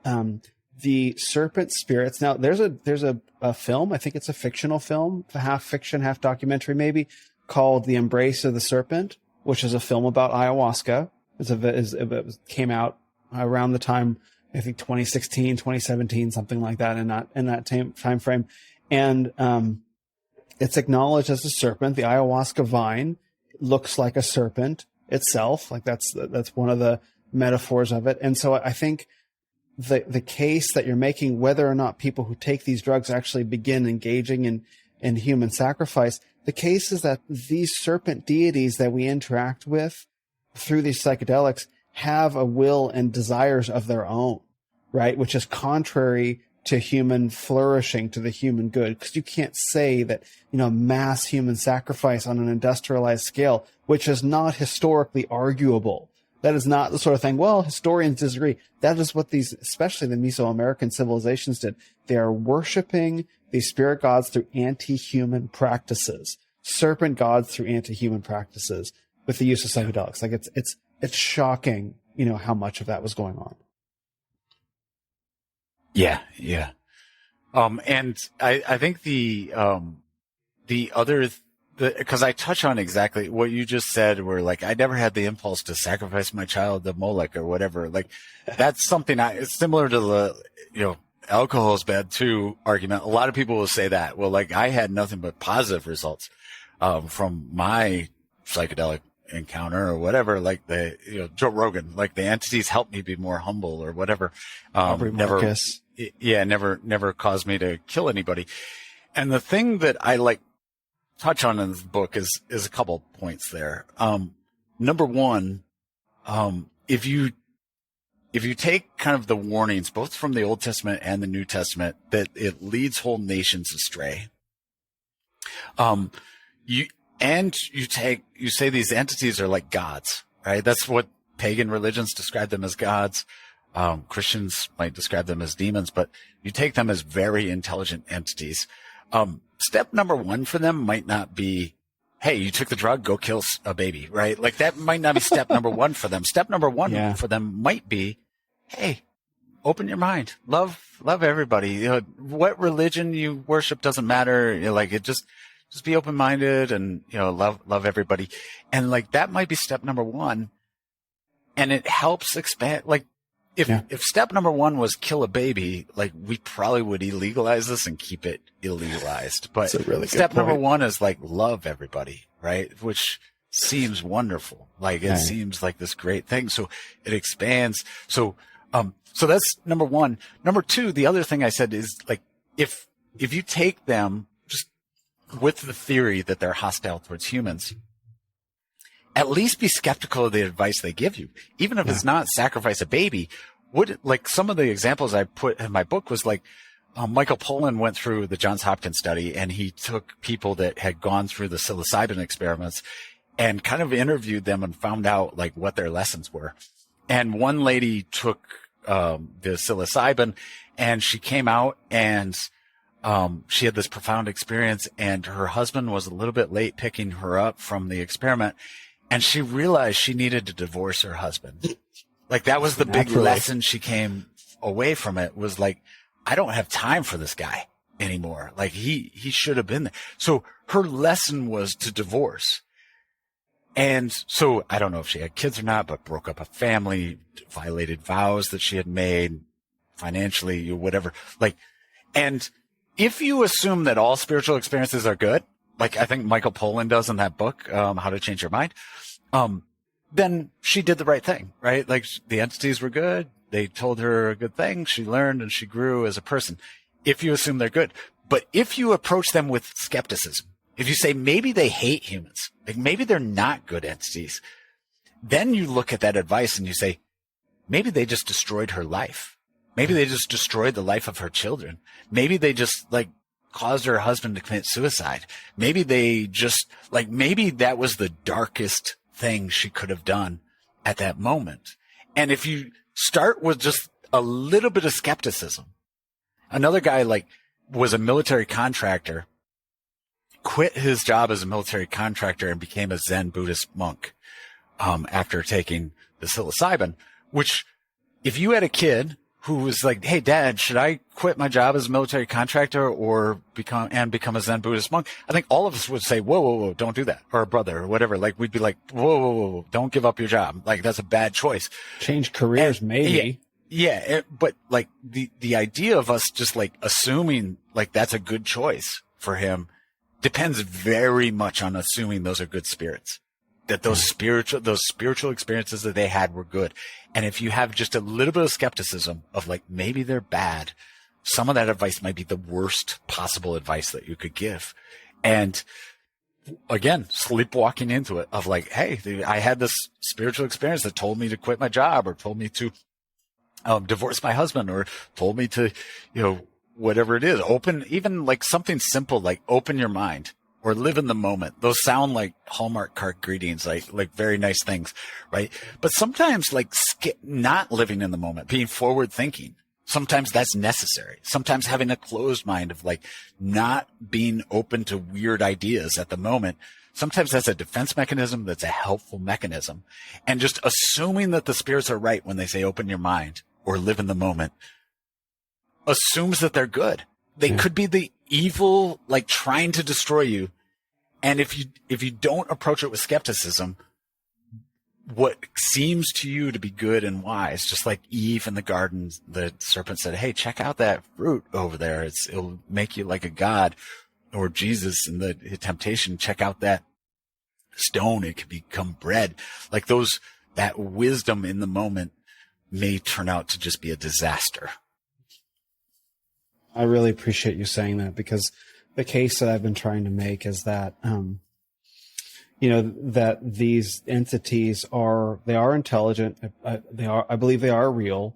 the serpent spirits. Now there's a film, I think it's a fictional film, half fiction, half documentary maybe, called The Embrace of the Serpent, which is a film about ayahuasca. It came out around the time, I think 2016, 2017, something like that in that time frame. And, it's acknowledged as a serpent. The ayahuasca vine looks like a serpent itself. Like that's one of the metaphors of it. And so I think the case that you're making, whether or not people who take these drugs actually begin engaging in human sacrifice, the case is that these serpent deities that we interact with through these psychedelics have a will and desires of their own, right? Which is contrary to human flourishing, to the human good. Because you can't say that, mass human sacrifice on an industrialized scale, which is not historically arguable. That is not the sort of thing, well, historians disagree. That is what these, especially the Mesoamerican civilizations did. They are worshiping these spirit gods through anti-human practices, serpent gods through anti-human practices with the use of psychedelics. Like it's shocking, how much of that was going on. Yeah. Yeah. And I think the other, because I touch on exactly what you just said, where like I never had the impulse to sacrifice my child to Molech or whatever. Like that's something it's similar to the, alcohol is bad too argument. A lot of people will say that. Well, like I had nothing but positive results, from my psychedelic encounter or whatever, like Joe Rogan, like the entities helped me be more humble or whatever. Never caused me to kill anybody. And the thing that I like touch on in this book is a couple points there. Number one, if you take kind of the warnings, both from the Old Testament and the New Testament, that it leads whole nations astray. You say these entities are like gods, right? That's what pagan religions describe them as gods. Christians might describe them as demons, but you take them as very intelligent entities. Step number one for them might not be, hey, you took the drug, go kill a baby, right? Like that might not be step number one for them. Step number one for them might be, hey, open your mind, love everybody. What religion you worship doesn't matter. Just be open-minded and, love everybody. And like, that might be step number one. And it helps expand, like, if step number one was kill a baby, like we probably would illegalize this and keep it illegalized. But really step number one is like love everybody, right? Which seems wonderful. Like it seems like this great thing. So it expands. So that's number one. Number two, the other thing I said is like, if you take them just with the theory that they're hostile towards humans, at least be skeptical of the advice they give you. Even if it's not sacrifice a baby, like some of the examples I put in my book was like, Michael Pollan went through the Johns Hopkins study and he took people that had gone through the psilocybin experiments and kind of interviewed them and found out like what their lessons were. And one lady took, the psilocybin and she came out and, she had this profound experience and her husband was a little bit late picking her up from the experiment. And she realized she needed to divorce her husband. Like that was the big lesson she came away from it was like, I don't have time for this guy anymore. Like he should have been there. So her lesson was to divorce. And so I don't know if she had kids or not, but broke up a family, violated vows that she had made financially, whatever. Like, and if you assume that all spiritual experiences are good, like I think Michael Pollan does in that book, How to Change Your Mind, then she did the right thing, right? Like the entities were good. They told her a good thing. She learned and she grew as a person. If you assume they're good, but if you approach them with skepticism, if you say maybe they hate humans, like maybe they're not good entities, then you look at that advice and you say, maybe they just destroyed her life. Maybe they just destroyed the life of her children. Maybe they just like caused her husband to commit suicide. Maybe they just like, maybe that was the darkest thing she could have done at that moment. And if you start with just a little bit of skepticism, another guy like was a military contractor, quit his job as a military contractor and became a Zen Buddhist monk, after taking the psilocybin, which if you had a kid who was like, hey, Dad, should I quit my job as a military contractor or become a Zen Buddhist monk? I think all of us would say, whoa, don't do that. Or a brother or whatever. Like, we'd be like, whoa, don't give up your job. Like, that's a bad choice. Change careers, maybe. But like the idea of us just like assuming like that's a good choice for him depends very much on assuming those are good spirits. That those spiritual experiences that they had were good. And if you have just a little bit of skepticism of like, maybe they're bad, some of that advice might be the worst possible advice that you could give. And again, sleepwalking into it of like, hey, I had this spiritual experience that told me to quit my job or told me to divorce my husband or told me to, whatever it is, open, even like something simple, like open your mind or live in the moment. Those sound like Hallmark card greetings, like very nice things, right? But sometimes like not living in the moment, being forward thinking, sometimes that's necessary. Sometimes having a closed mind of like not being open to weird ideas at the moment. Sometimes that's a defense mechanism. That's a helpful mechanism. And just assuming that the spirits are right when they say open your mind or live in the moment assumes that they're good. They could be the evil, like trying to destroy you. And if you don't approach it with skepticism, what seems to you to be good and wise, just like Eve in the garden, the serpent said, hey, check out that fruit over there. It'll make you like a god. Or Jesus in the temptation, check out that stone. It could become bread. Like that wisdom in the moment may turn out to just be a disaster. I really appreciate you saying that, because the case that I've been trying to make is that, that these entities they are intelligent. I believe they are real.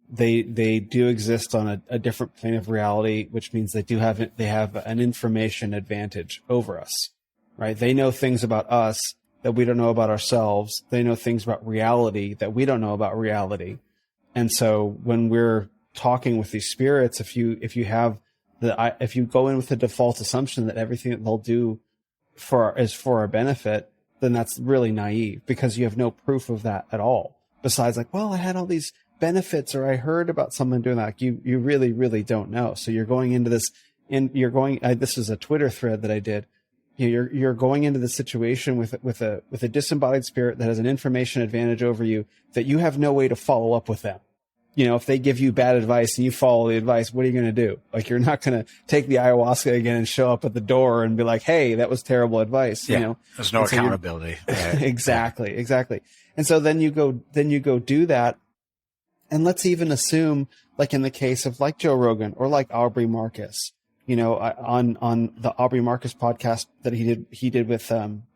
They do exist on a different plane of reality, which means they have an information advantage over us, right? They know things about us that we don't know about ourselves. They know things about reality that we don't know about reality. And so when we're talking with these spirits, if you go in with the default assumption that everything that they'll do is for our benefit, then that's really naive, because you have no proof of that at all. Besides, like, well, I had all these benefits, or I heard about someone doing that. You really, really don't know. So you're going into this, this is a Twitter thread that I did. You're going into the situation with a disembodied spirit that has an information advantage over you that you have no way to follow up with them. If they give you bad advice and you follow the advice, what are you going to do? Like, you're not going to take the ayahuasca again and show up at the door and be like, hey, that was terrible advice. Yeah. There's no accountability. Exactly. And so then you go do that. And let's even assume, like in the case of like Joe Rogan or like Aubrey Marcus, on the Aubrey Marcus podcast that he did with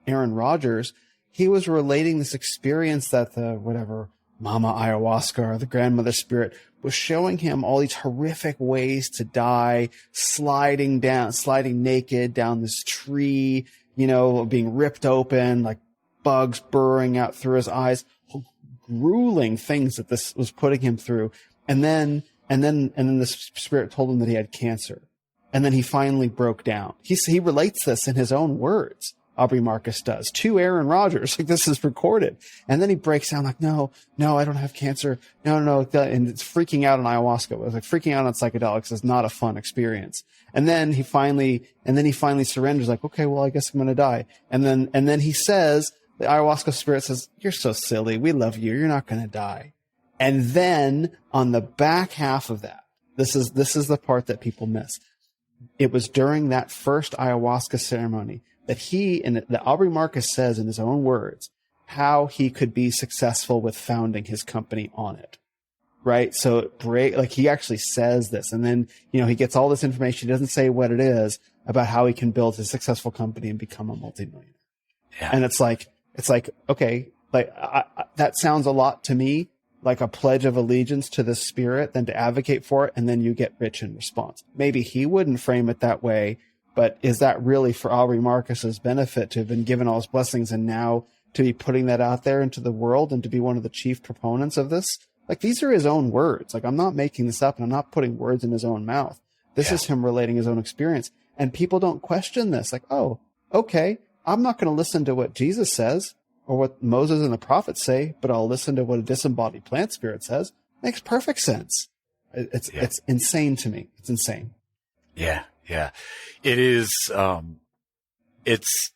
Aaron Rodgers, he was relating this experience that the Mama Ayahuasca or the grandmother spirit was showing him all these horrific ways to die, sliding naked down this tree, being ripped open, like bugs burrowing out through his eyes, grueling things that this was putting him through. And then the spirit told him that he had cancer. And then he finally broke down. He relates this in his own words. Aubrey Marcus does to Aaron Rodgers. Like, this is recorded. And then he breaks down like, no, I don't have cancer. No. And it's freaking out on ayahuasca. It was like freaking out on psychedelics is not a fun experience. And then he finally surrenders, like, okay, well, I guess I'm going to die. And then he says, the ayahuasca spirit says, you're so silly. We love you. You're not going to die. And then on the back half of that, this is the part that people miss. It was during that first ayahuasca ceremony that Aubrey Marcus says in his own words how he could be successful with founding his company on it. Right? So he actually says this, and then, he gets all this information. He doesn't say what it is about how he can build his successful company and become a multimillionaire. Yeah. And it's like, okay, like that sounds a lot to me like a pledge of allegiance to the spirit than to advocate for it. And then you get rich in response. Maybe he wouldn't frame it that way, but is that really for Aubrey Marcus's benefit to have been given all his blessings and now to be putting that out there into the world and to be one of the chief proponents of this? Like, these are his own words. Like, I'm not making this up and I'm not putting words in his own mouth. This is him relating his own experience. And people don't question this. Like, oh, okay, I'm not going to listen to what Jesus says or what Moses and the prophets say, but I'll listen to what a disembodied plant spirit says. Makes perfect sense. It's insane to me. It's insane. Yeah. Yeah. It is. It's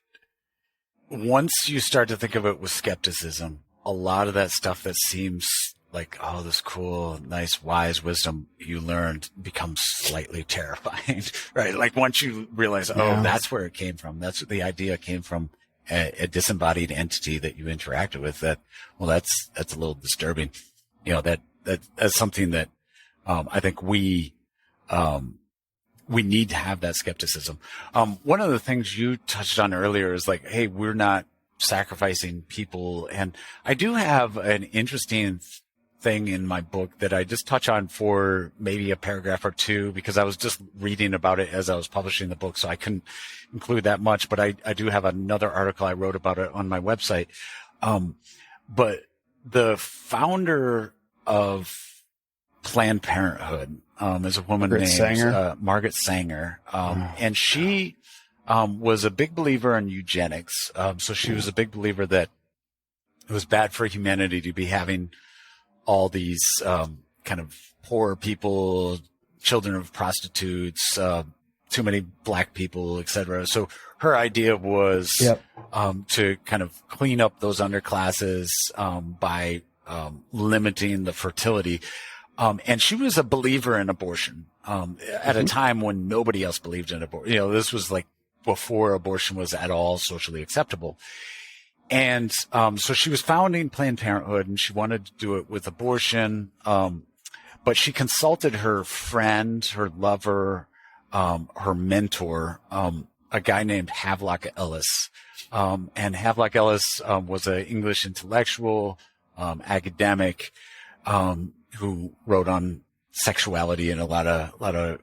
once you start to think of it with skepticism, a lot of that stuff that seems like, oh, this cool, nice, wise wisdom you learned becomes slightly terrifying, right? Like, once you realize, that's where it came from. That's what the idea came from. A disembodied entity that you interacted with, that's a little disturbing. That's something that, I think we need to have that skepticism. One of the things you touched on earlier is like, hey, we're not sacrificing people. And I do have an interesting thing in my book that I just touch on for maybe a paragraph or two, because I was just reading about it as I was publishing the book, so I couldn't include that much. But I do have another article I wrote about it on my website. But the founder of Planned Parenthood is a woman named Margaret Sanger. And she was a big believer in eugenics. So she was a big believer that it was bad for humanity to be having all these kind of poor people, children of prostitutes, too many black people, etc. So her idea was to kind of clean up those underclasses by limiting the fertility. And she was a believer in abortion at a time when nobody else believed in abortion. You know, this was like before abortion was at all socially acceptable. And so she was founding Planned Parenthood, and she wanted to do it with abortion. But she consulted her friend, her lover, her mentor, a guy named Havelock Ellis. And Havelock Ellis was an English intellectual, academic, who wrote on sexuality and a lot of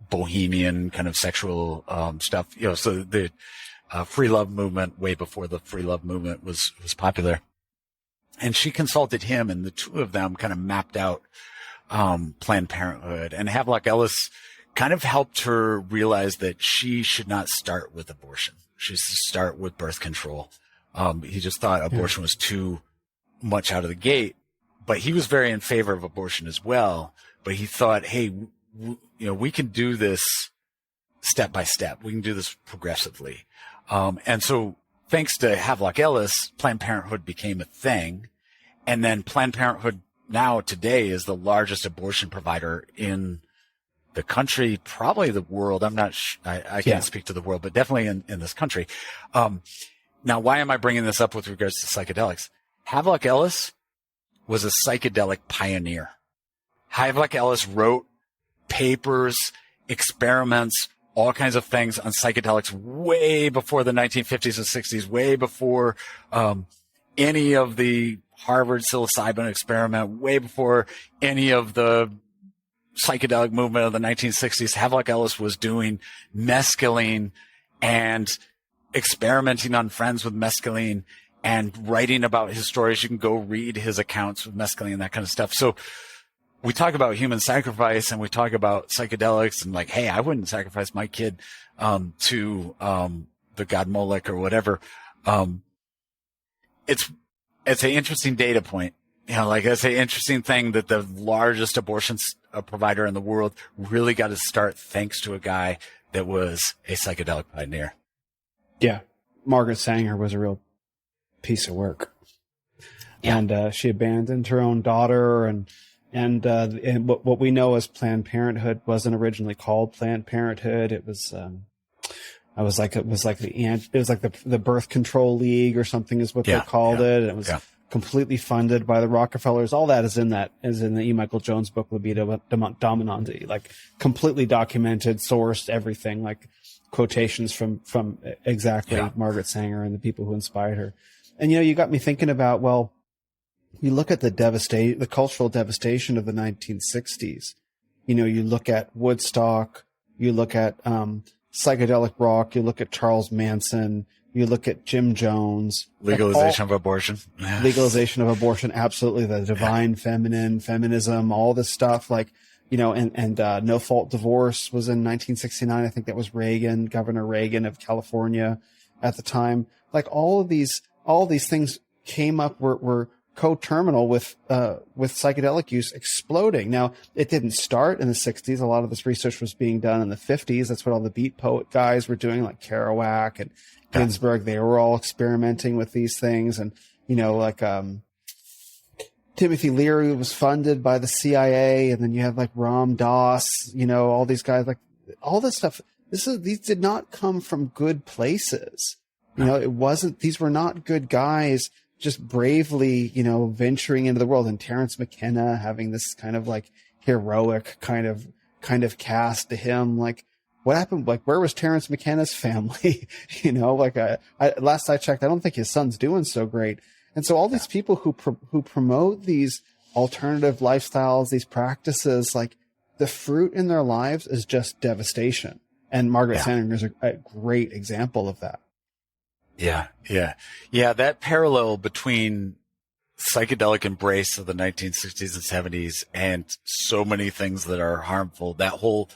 bohemian kind of sexual stuff. So the free love movement, way before the free love movement was popular. And she consulted him, and the two of them kind of mapped out Planned Parenthood. And Havelock Ellis kind of helped her realize that she should not start with abortion. She should start with birth control. He just thought abortion was too much out of the gate, but he was very in favor of abortion as well. But he thought, hey, we can do this step by step. We can do this progressively. And so thanks to Havelock Ellis, Planned Parenthood became a thing. And then Planned Parenthood now today is the largest abortion provider in the country, probably the world. I'm not I can't speak to the world, but definitely in this country. Now, why am I bringing this up with regards to psychedelics? Havelock Ellis was a psychedelic pioneer. Havelock Ellis wrote papers, experiments, all kinds of things on psychedelics way before the 1950s and 60s, way before any of the Harvard psilocybin experiment, way before any of the psychedelic movement of the 1960s. Havelock Ellis was doing mescaline and experimenting on friends with mescaline and writing about his stories. You can go read his accounts with mescaline and that kind of stuff. So we talk about human sacrifice, and we talk about psychedelics, and like, hey, I wouldn't sacrifice my kid to the god Molech or whatever. It's an interesting data point. Like, it's an interesting thing that the largest abortion provider in the world really got to start thanks to a guy that was a psychedelic pioneer. Yeah. Margaret Sanger was a real piece of work. Yeah. And she abandoned her own daughter, and what we know as Planned Parenthood wasn't originally called Planned Parenthood. It was the Birth Control League or something is what they called it. And it was completely funded by the Rockefellers. All that is in the E. Michael Jones book, Libido Dominandi, like completely documented, sourced, everything, like quotations from exactly Margaret Sanger and the people who inspired her. And, you got me thinking about, well, you look at the cultural devastation of the 1960s. You look at Woodstock, you look at psychedelic rock, you look at Charles Manson, you look at Jim Jones. Legalization of abortion. Legalization of abortion, absolutely. The divine feminine, feminism, all this stuff, and no fault divorce was in 1969. I think that was Reagan, Governor Reagan of California at the time. Like all these things came up, were co-terminal with psychedelic use exploding. Now, it didn't start in the 60s. A lot of this research was being done in the 50s. That's what all the beat poet guys were doing, like Kerouac and Ginsberg. They were all experimenting with these things. And, Timothy Leary was funded by the CIA. And then you have like Ram Dass, all these guys, like all this stuff. These did not come from good places. These were not good guys just bravely, venturing into the world, and Terence McKenna having this kind of like heroic kind of cast to him. Like, what happened? Like, where was Terence McKenna's family? Last I checked, I don't think his son's doing so great. And so all these people who promote these alternative lifestyles, these practices, like the fruit in their lives is just devastation. And Margaret Sanger is a great example of that. Yeah. That parallel between psychedelic embrace of the 1960s and 70s and so many things that are harmful, that whole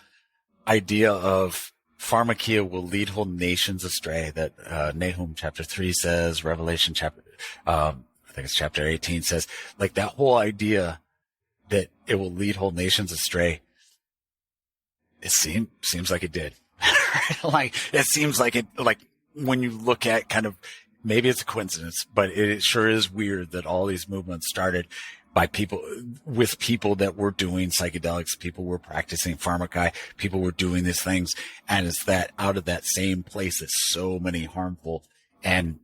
idea of Pharmakeia will lead whole nations astray, that Nahum chapter 3 says, Revelation chapter, I think it's chapter 18 says, like that whole idea that it will lead whole nations astray. It seems like it did. Like, it seems like it, like when you look at kind of, maybe it's a coincidence, but it sure is weird that all these movements started by people that were doing psychedelics, people were practicing Pharmakeia, people were doing these things. And it's that out of that same place that so many harmful and,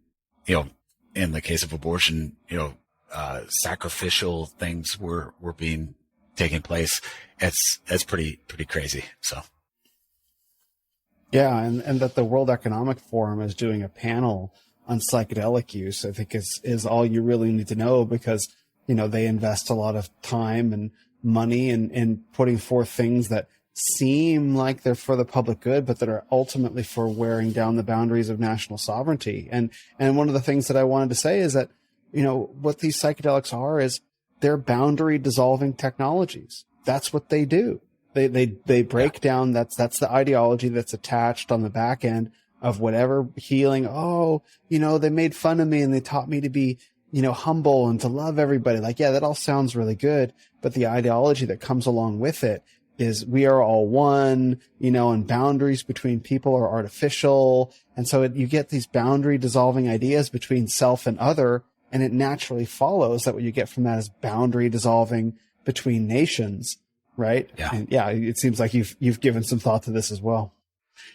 in the case of abortion, sacrificial things were being taking place. It's pretty crazy. So. Yeah. And that the World Economic Forum is doing a panel on psychedelic use, I think is all you really need to know, because, they invest a lot of time and money in putting forth things that seem like they're for the public good, but that are ultimately for wearing down the boundaries of national sovereignty. And one of the things that I wanted to say is that, what these psychedelics are is they're boundary dissolving technologies. That's what they do. They break down. That's the ideology that's attached on the back end of whatever healing. Oh, they made fun of me and they taught me to be, humble and to love everybody. Like, yeah, that all sounds really good. But the ideology that comes along with it is we are all one, and boundaries between people are artificial. And so you get these boundary dissolving ideas between self and other. And it naturally follows that what you get from that is boundary dissolving between nations. Right. Yeah. And it seems like you've given some thought to this as well.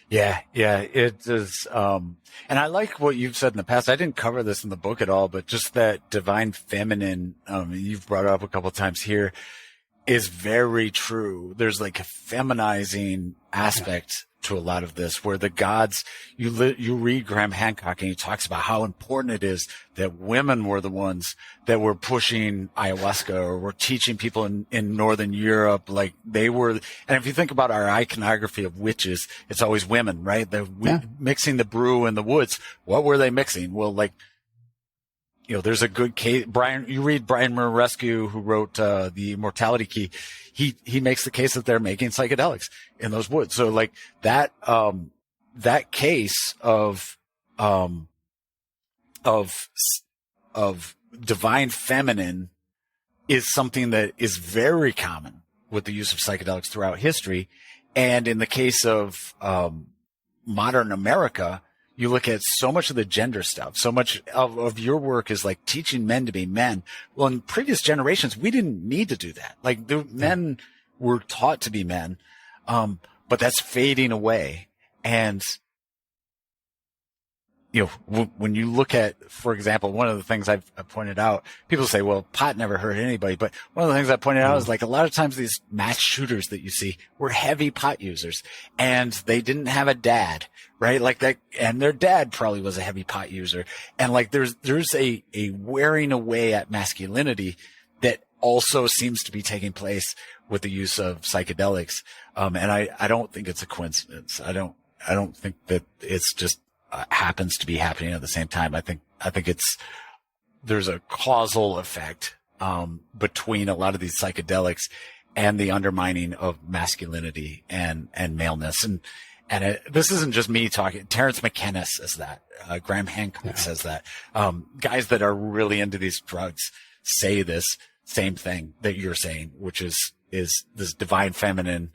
Yeah, it is. And I like what you've said in the past. I didn't cover this in the book at all, but just that divine feminine, you've brought it up a couple of times here, is very true. There's like a feminizing aspect to a lot of this, where the gods, you read Graham Hancock and he talks about how important it is that women were the ones that were pushing ayahuasca or were teaching people in Northern Europe. Like they were, and if you think about our iconography of witches, it's always women, right? Mixing the brew in the woods. What were they mixing? Well, like, there's a good case. You read Brian Muraresku, who wrote The Immortality Key. He makes the case that they're making psychedelics in those woods. So like that case of divine feminine is something that is very common with the use of psychedelics throughout history. And in the case of modern America, you look at so much of the gender stuff, so much of your work is like teaching men to be men. Well, in previous generations, we didn't need to do that. Like the men were taught to be men. But that's fading away. And, when you look at, for example, one of the things I've pointed out, people say, well, pot never hurt anybody. But one of the things I pointed out is like a lot of times these mass shooters that you see were heavy pot users and they didn't have a dad, right? Like that. And their dad probably was a heavy pot user. And like there's a wearing away at masculinity that also seems to be taking place with the use of psychedelics. And I don't think it's a coincidence. I don't think that it's just happens to be happening at the same time. I think there's a causal effect, between a lot of these psychedelics and the undermining of masculinity and maleness. And this isn't just me talking. Terrence McKenna says that. Graham Hancock says that. Guys that are really into these drugs say this same thing that you're saying, which is this divine feminine,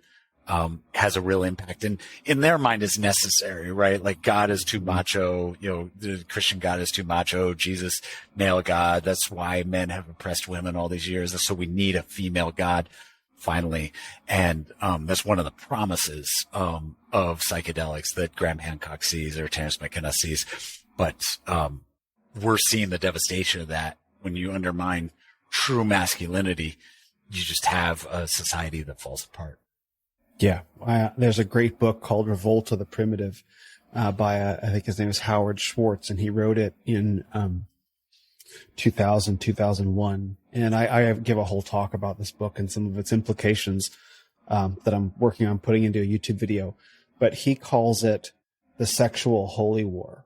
has a real impact, and in their mind is necessary, right? Like God is too macho, the Christian God is too macho, Jesus, male God. That's why men have oppressed women all these years. So we need a female God finally. And, that's one of the promises, of psychedelics that Graham Hancock sees or Terrence McKenna sees. But, we're seeing the devastation of that. When you undermine true masculinity, you just have a society that falls apart. Yeah. There's a great book called Revolt of the Primitive, by, I think his name is Howard Schwartz, and he wrote it in, 2000, 2001. And I give a whole talk about this book and some of its implications that I'm working on putting into a YouTube video. But he calls it the sexual holy war.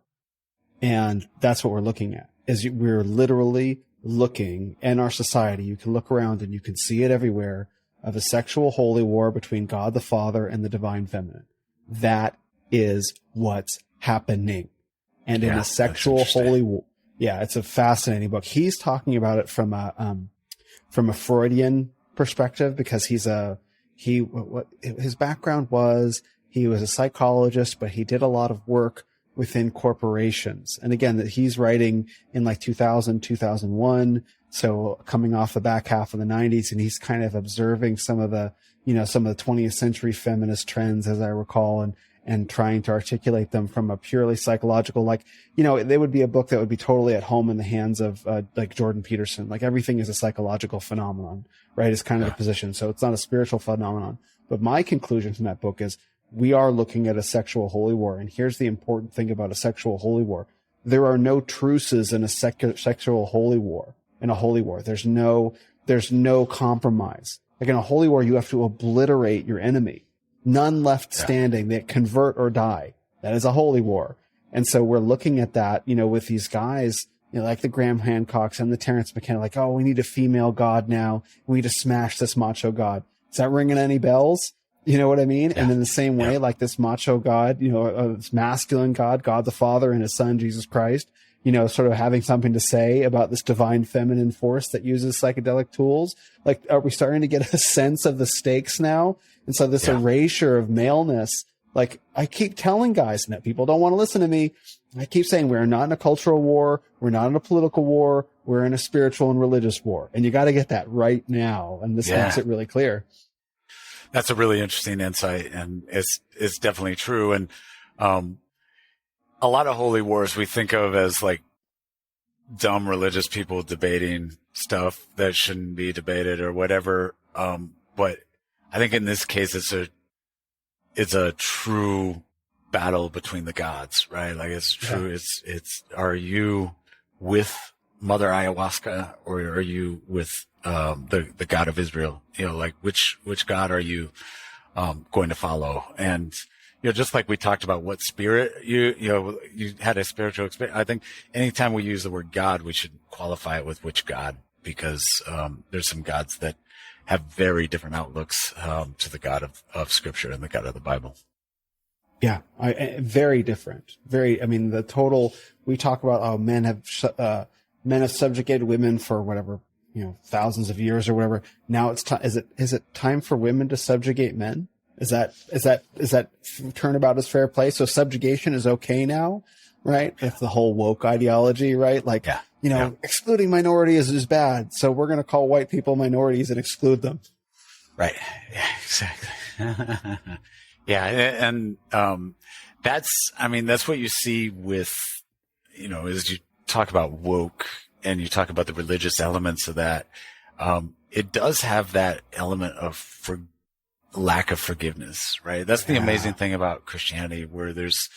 And that's what we're looking at, is we're literally looking in our society. You can look around and you can see it everywhere, of a sexual holy war between God the Father and the divine feminine. That is what's happening. And in a sexual holy war, it's a fascinating book. He's talking about it from a Freudian perspective, because his background was, he was a psychologist, but he did a lot of work within corporations. And again, that he's writing in like 2000, 2001. So coming off the back half of the 90s, and he's kind of observing some of the 20th century feminist trends, as I recall, and trying to articulate them from a purely psychological, they would be a book that would be totally at home in the hands of, like Jordan Peterson. Like, everything is a psychological phenomenon, right? Is kind of the position. So it's not a spiritual phenomenon. But my conclusion from that book is, we are looking at a sexual holy war. And here's the important thing about a sexual holy war. There are no truces in a sexual holy war. In a holy war, there's no compromise. Like in a holy war, you have to obliterate your enemy. None left standing. They convert or die. That is a holy war. And so we're looking at that, with these guys, like the Graham Hancocks and the Terrence McKenna, like, oh, we need a female god now. We need to smash this macho god. Is that ringing any bells? You know what I mean? Yeah. And in the same way, like this macho God, this masculine God, God the Father and his son, Jesus Christ, sort of having something to say about this divine feminine force that uses psychedelic tools. Like, are we starting to get a sense of the stakes now? And so this erasure of maleness, like I keep telling guys, and that people don't want to listen to me. I keep saying we're not in a cultural war. We're not in a political war. We're in a spiritual and religious war. And you got to get that right now. And this makes it really clear. That's a really interesting insight, and it's definitely true. And a lot of holy wars we think of as like dumb religious people debating stuff that shouldn't be debated or whatever. But I think in this case, it's a true battle between the gods, right? Like, it's true. Yeah. It's are you with Mother Ayahuasca, or are you with the God of Israel? Like which God are you going to follow? And just like we talked about what spirit you had a spiritual experience. I think anytime we use the word God, we should qualify it with which God, because there's some gods that have very different outlooks to the God of Scripture and the God of the Bible. Yeah, very different. We talk about men have subjugated women for whatever, thousands of years or whatever. Now it's time. Is it time for women to subjugate men? Is that turnabout is fair play? So subjugation is okay now, right? If the whole woke ideology, right? Like, excluding minorities is bad. So we're going to call white people minorities and exclude them. Right. Yeah, exactly. Yeah. And, that's what you see with, as you talk about woke and you talk about the religious elements of that, it does have that element of lack of forgiveness, right? That's the amazing thing about Christianity, where there's,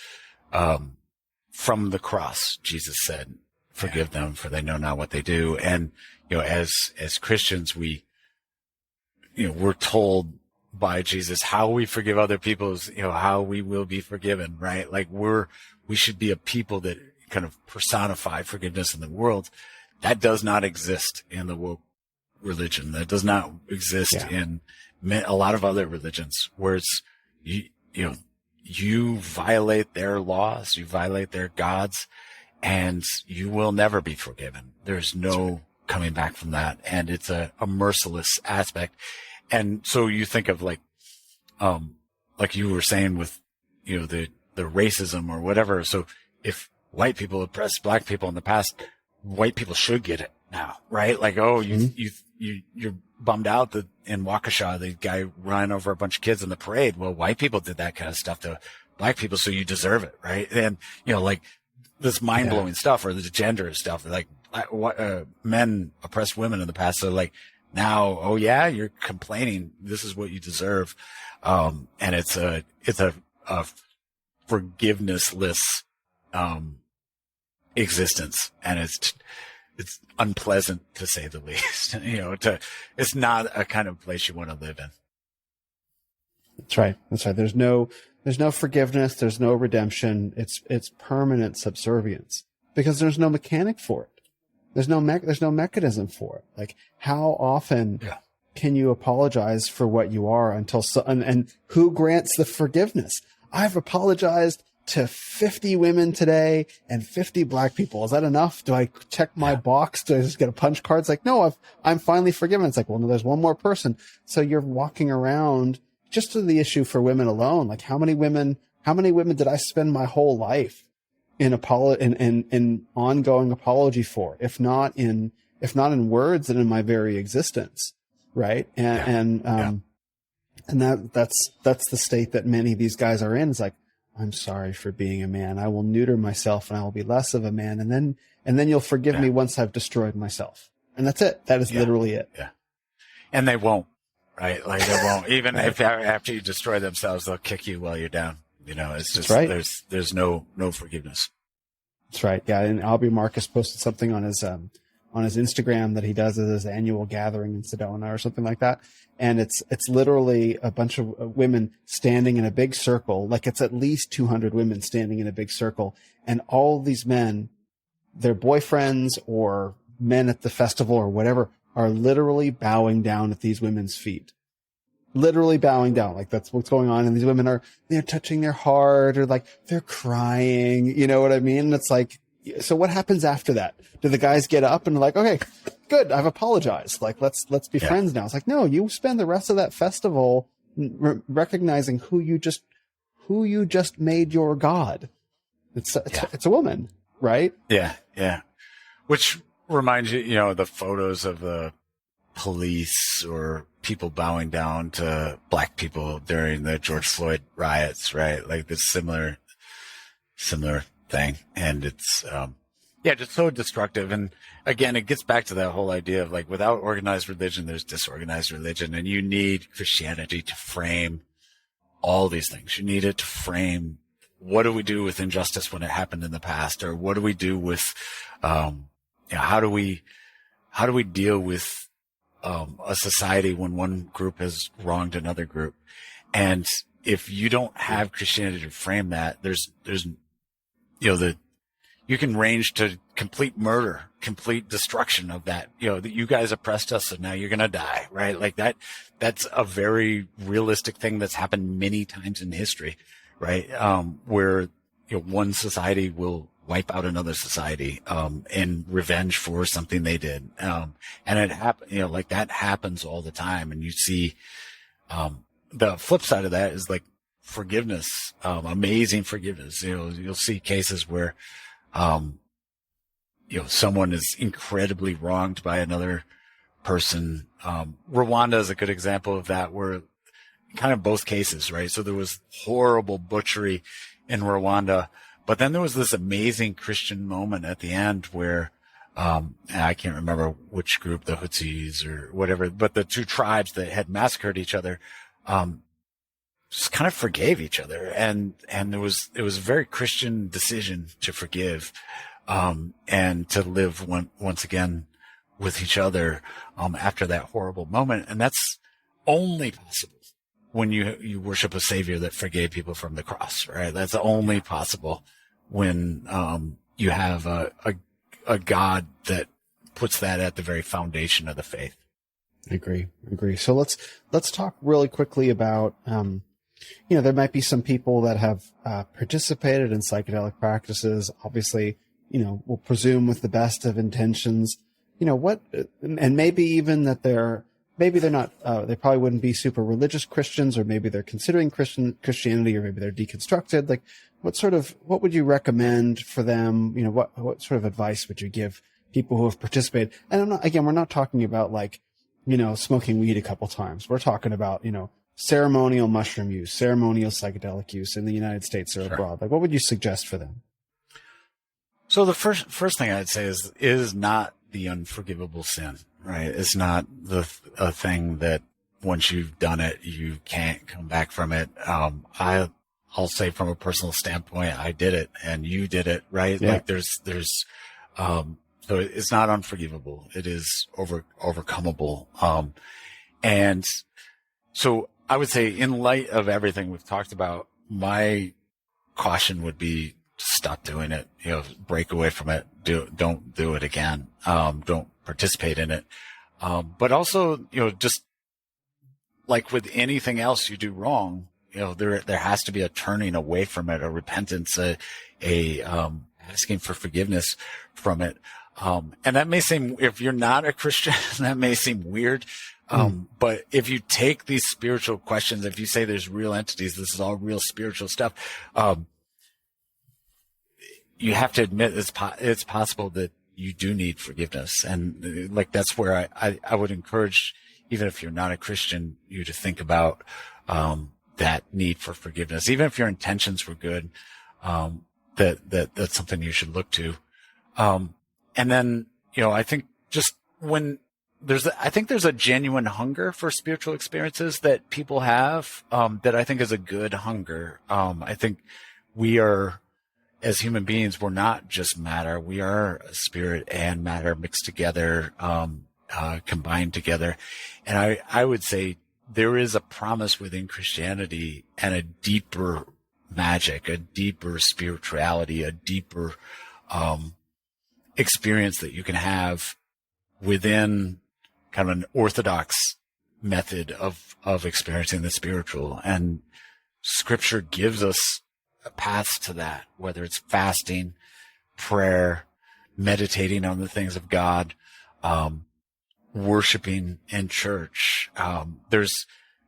from the cross, Jesus said, forgive them, for they know not what they do. And, as Christians, we're told by Jesus how we forgive other people is, how we will be forgiven, right? Like we should be a people that kind of personify forgiveness in the world. That does not exist in the woke religion. That does not exist in a lot of other religions, where it's, you violate their laws, you violate their gods, and you will never be forgiven. There's no coming back from that. And it's a merciless aspect. And so you think of like you were saying with, the racism or whatever. So if white people oppressed black people in the past, white people should get it now, right? Like, you're bummed out that in Waukesha, the guy ran over a bunch of kids in the parade. Well, white people did that kind of stuff to black people, so you deserve it, right? And, like this mind-blowing stuff, or the gender stuff, like men oppressed women in the past. So like now, oh yeah, you're complaining. This is what you deserve. And it's a forgivenessless, existence. And it's unpleasant to say the least. It's not a kind of place you want to live in. That's right. That's right. There's no forgiveness. There's no redemption. It's permanent subservience because there's no mechanic for it. There's no mechanism for it. Like, how often can you apologize for what you are and who grants the forgiveness? I've apologized to 50 women today and 50 black people. Is that enough? Do I check my box? Do I just get a punch card? It's like, no, I'm finally forgiven. It's like, well, no, there's one more person. So you're walking around just to the issue for women alone. Like, how many women did I spend my whole life in ongoing apology for, if not in words and in my very existence. Right. And that's the state that many of these guys are in. It's like, I'm sorry for being a man. I will neuter myself and I will be less of a man. And then you'll forgive me once I've destroyed myself. And that's it. That is literally it. Yeah. And they won't, right? Like, they won't. Even if after you destroy themselves, they'll kick you while you're down. It's just, there's no forgiveness. That's right. Yeah. And Aubrey Marcus posted something on his Instagram that he does at his annual gathering in Sedona or something like that. And it's literally a bunch of women standing in a big circle. Like, it's at least 200 women standing in a big circle. And all these men, their boyfriends or men at the festival or whatever, are literally bowing down at these women's feet. Literally bowing down. Like, that's what's going on. And these women they're touching their heart, or like they're crying. You know what I mean? And it's like, so what happens after that? Do the guys get up and like, okay, good, I've apologized. Like, let's be friends now. It's like, no, you spend the rest of that festival recognizing who you just made your God. It's a woman, right? Yeah. Yeah. Which reminds you, the photos of the police or people bowing down to black people during the George Floyd riots, right? Like, this similar thing. And it's, just so destructive. And again, it gets back to that whole idea of, like, without organized religion, there's disorganized religion, and you need Christianity to frame all these things. You need it to frame, what do we do with injustice when it happened in the past? Or what do we do with, how do we deal with, a society when one group has wronged another group? And if you don't have Christianity to frame that, there's you can range to complete murder, complete destruction of that. That you guys oppressed us, so now you're going to die, right? Like, that's a very realistic thing that's happened many times in history, right? Where, one society will wipe out another society, in revenge for something they did. And it happened, like, that happens all the time. And you see, the flip side of that is, like, forgiveness, amazing forgiveness. You'll see cases where, someone is incredibly wronged by another person. Rwanda is a good example of that, where kind of both cases, right? So there was horrible butchery in Rwanda, but then there was this amazing Christian moment at the end where, I can't remember which group, the Hutsis or whatever, but the two tribes that had massacred each other, just kind of forgave each other. And it was a very Christian decision to forgive, and to live once again with each other, after that horrible moment. And that's only possible when you worship a savior that forgave people from the cross, right? That's only possible when, you have a God that puts that at the very foundation of the faith. I agree. So let's talk really quickly about, there might be some people that have participated in psychedelic practices. Obviously, we'll presume with the best of intentions. And maybe even that they're not. They probably wouldn't be super religious Christians, or maybe they're considering Christianity, or maybe they're deconstructed. Like, what would you recommend for them? What sort of advice would you give people who have participated? And we're not talking about, like, smoking weed a couple times. We're talking about, ceremonial mushroom use, ceremonial psychedelic use in the United States or abroad. Like, what would you suggest for them? So the first thing I'd say is not the unforgivable sin, right? It's not a thing that once you've done it, you can't come back from it. I'll say from a personal standpoint, I did it and you did it, right? Yeah. Like, there's So it's not unforgivable. It is overcomable. And so I would say, in light of everything we've talked about, my caution would be stop doing it, break away from it. Don't do it again. Don't participate in it. But also, just like with anything else you do wrong, there has to be a turning away from it, a repentance, asking for forgiveness from it. And that may seem, if you're not a Christian, that may seem weird. But if you take these spiritual questions, if you say there's real entities, this is all real spiritual stuff, you have to admit it's possible that you do need forgiveness. And like, that's where I would encourage, even if you're not a Christian, you to think about, that need for forgiveness, even if your intentions were good, that's something you should look to. And then, I think just when I think there's a genuine hunger for spiritual experiences that people have, that I think is a good hunger. I think we are, as human beings, we're not just matter. We are spirit and matter mixed together, combined together. And I would say there is a promise within Christianity and a deeper magic, a deeper spirituality, a deeper, experience that you can have within kind of an orthodox method of experiencing the spiritual. And Scripture gives us a path to that, whether it's fasting, prayer, meditating on the things of God, worshiping in church. There's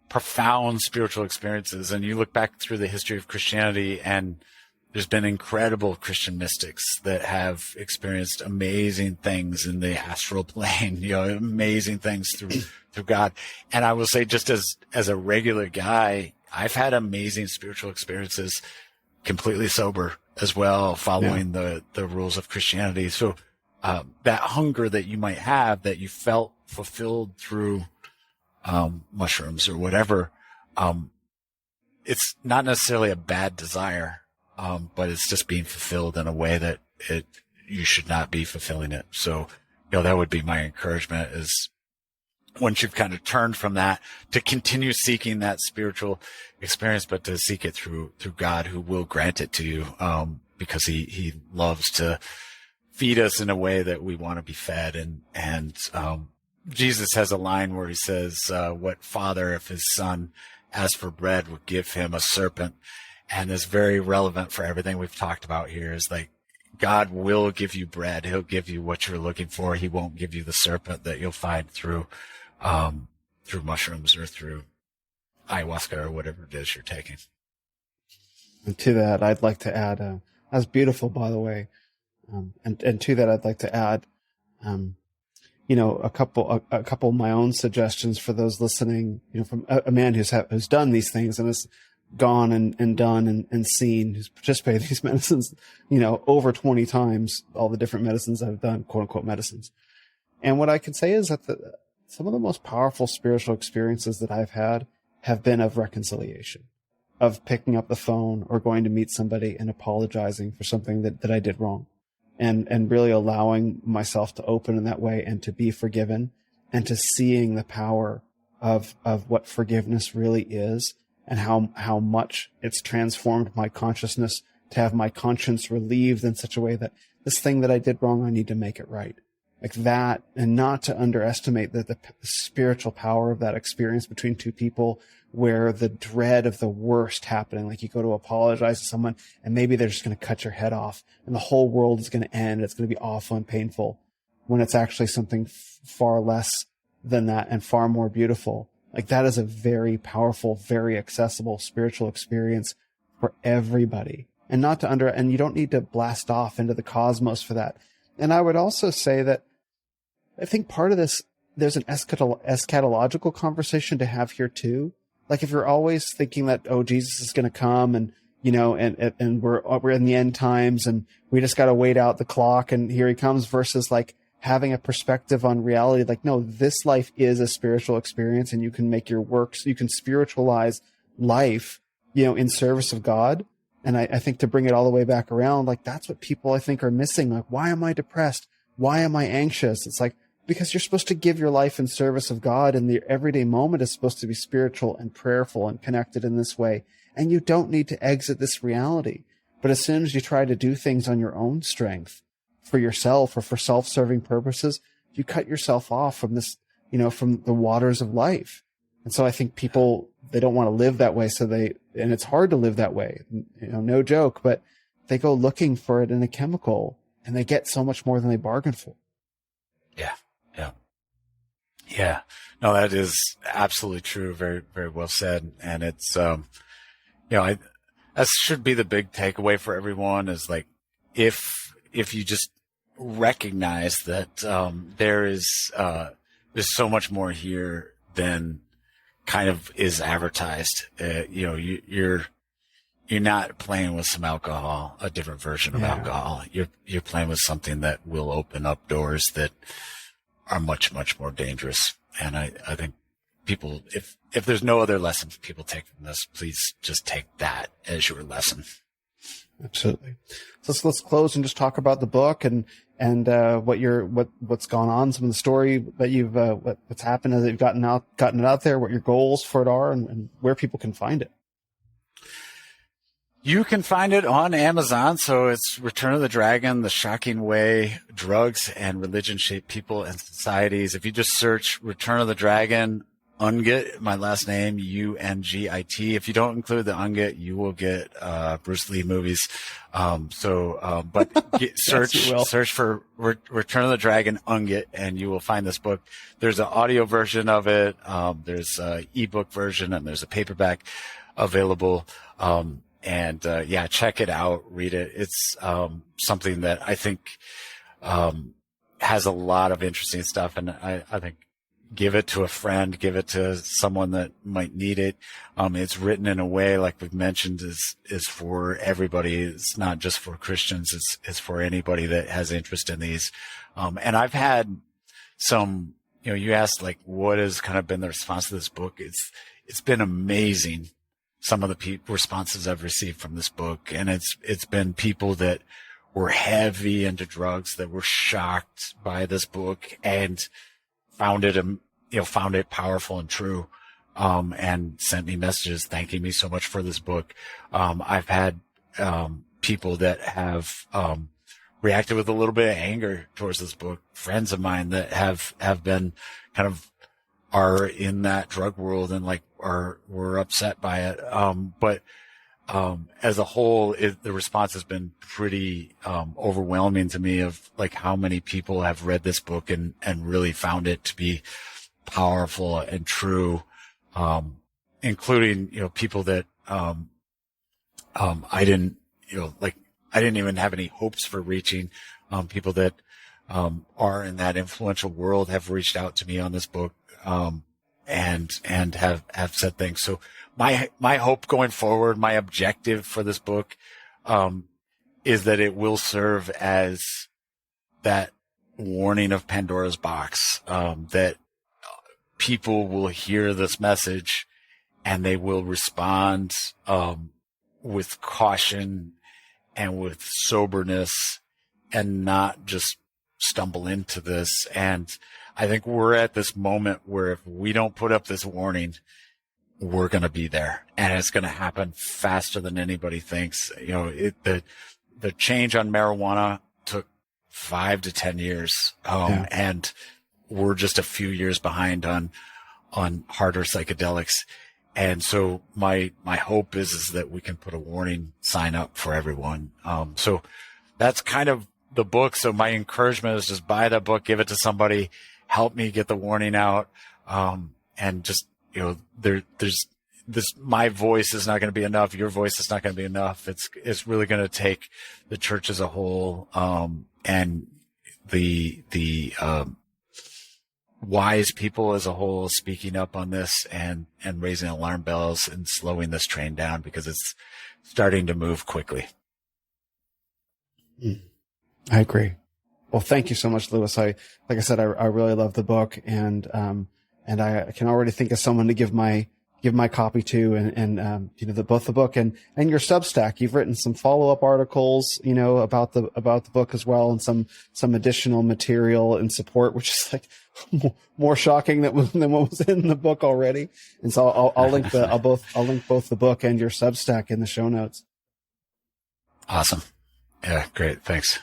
profound spiritual experiences. And you look back through the history of Christianity, and there's been incredible Christian mystics that have experienced amazing things in the astral plane, amazing things through God. And I will say, just as a regular guy, I've had amazing spiritual experiences completely sober as well, following the rules of Christianity. So, that hunger that you might have, that you felt fulfilled through, mushrooms or whatever, it's not necessarily a bad desire. But it's just being fulfilled in a way that you should not be fulfilling it. So, that would be my encouragement, is once you've kind of turned from that, to continue seeking that spiritual experience, but to seek it through God, who will grant it to you, because he loves to feed us in a way that we want to be fed. And Jesus has a line where he says, what father, if his son asked for bread, would give him a serpent? And is very relevant for everything we've talked about here, is like, God will give you bread. He'll give you what you're looking for. He won't give you the serpent that you'll find through mushrooms or through ayahuasca or whatever it is you're taking. And to that, I'd like to add, that's beautiful, by the way. And to that, I'd like to add, a couple of my own suggestions for those listening, from a man who's done these things and has gone and done and seen, who's participated in these medicines, over 20 times, all the different medicines I've done, quote unquote medicines. And what I can say is that some of the most powerful spiritual experiences that I've had have been of reconciliation, of picking up the phone or going to meet somebody and apologizing for something that I did wrong, and really allowing myself to open in that way and to be forgiven, and to seeing the power of what forgiveness really is, and how much it's transformed my consciousness to have my conscience relieved in such a way that this thing that I did wrong, I need to make it right. Like that, and not to underestimate the spiritual power of that experience between two people, where the dread of the worst happening, like you go to apologize to someone and maybe they're just going to cut your head off and the whole world is going to end. It's going to be awful and painful, when it's actually something far less than that and far more beautiful. Like, that is a very powerful, very accessible spiritual experience for everybody. And and you don't need to blast off into the cosmos for that. And I would also say that I think part of this, there's an eschatological conversation to have here too. Like, if you're always thinking that, oh, Jesus is going to come and, and we're in the end times and we just got to wait out the clock and here he comes, versus like having a perspective on reality. Like, no, this life is a spiritual experience, and you can make your works, you can spiritualize life, in service of God. And I think to bring it all the way back around, like, that's what people I think are missing. Like, why am I depressed? why am I anxious? It's like, because you're supposed to give your life in service of God, and the everyday moment is supposed to be spiritual and prayerful and connected in this way. And you don't need to exit this reality. But as soon as you try to do things on your own strength for yourself or for self-serving purposes, you cut yourself off from this, from the waters of life. And so I think people, they don't want to live that way. And it's hard to live that way, no joke, but they go looking for it in a chemical and they get so much more than they bargained for. Yeah. Yeah. Yeah. No, that is absolutely true. Very, very well said. And it's, that should be the big takeaway for everyone is like, if you just recognize that, there's so much more here than kind of is advertised. You're not playing with some alcohol, a different version of alcohol. You're playing with something that will open up doors that are much, much more dangerous. And I think people, if there's no other lessons people take from this, please just take that as your lesson. Absolutely. So let's close and just talk about the book and what's gone on, some of the story that you've what's happened as you've gotten it out there, what your goals for it are, and where people can find it. You can find it on Amazon. So it's Return of the Dragon, The Shocking Way Drugs and Religion Shape People and Societies. If you just search Return of the Dragon, Ungit, my last name, Ungit. If you don't include the Ungit, you will get Bruce Lee movies. Search for Return of the Dragon, Ungit, and you will find this book. There's an audio version of it. There's an ebook version, and there's a paperback available. Check it out, read it. It's something that I think has a lot of interesting stuff, and I think give it to a friend, give it to someone that might need it. It's written in a way, like we've mentioned, is for everybody. It's not just for Christians. It's for anybody that has interest in these. And I've had some, you asked like, what has kind of been the response to this book? It's been amazing. Some of the responses I've received from this book. And it's been people that were heavy into drugs that were shocked by this book and found it powerful and true, and sent me messages thanking me so much for this book. I've had, people that have, reacted with a little bit of anger towards this book. Friends of mine that have been kind of are in that drug world and were upset by it. But as a whole, the response has been pretty, overwhelming to me of like how many people have read this book and really found it to be powerful and true, including, people that, I didn't even have any hopes for reaching, people that, are in that influential world have reached out to me on this book, and have said things. So my hope going forward, my objective for this book, is that it will serve as that warning of Pandora's box, that people will hear this message and they will respond, with caution and with soberness and not just stumble into this. And I think we're at this moment where if we don't put up this warning, we're going to be there, and it's going to happen faster than anybody thinks. The change on marijuana took 5 to 10 years. And we're just a few years behind on harder psychedelics. And so my hope is that we can put a warning sign up for everyone. So that's kind of the book. So my encouragement is just buy that book, give it to somebody, help me get the warning out. And just, there's this, my voice is not going to be enough. Your voice is not going to be enough. It's really going to take the church as a whole, and the wise people as a whole speaking up on this and raising alarm bells and slowing this train down, because it's starting to move quickly. I agree. Well, thank you so much, Lewis. Like I said, I really love the book, and I can already think of someone to give my give my copy to, and both the book and your Substack. You've written some follow-up articles, about the book as well, and some additional material and support, which is like more shocking than what was in the book already. And so I'll link both the book and your Substack in the show notes. Awesome. Yeah, great. Thanks.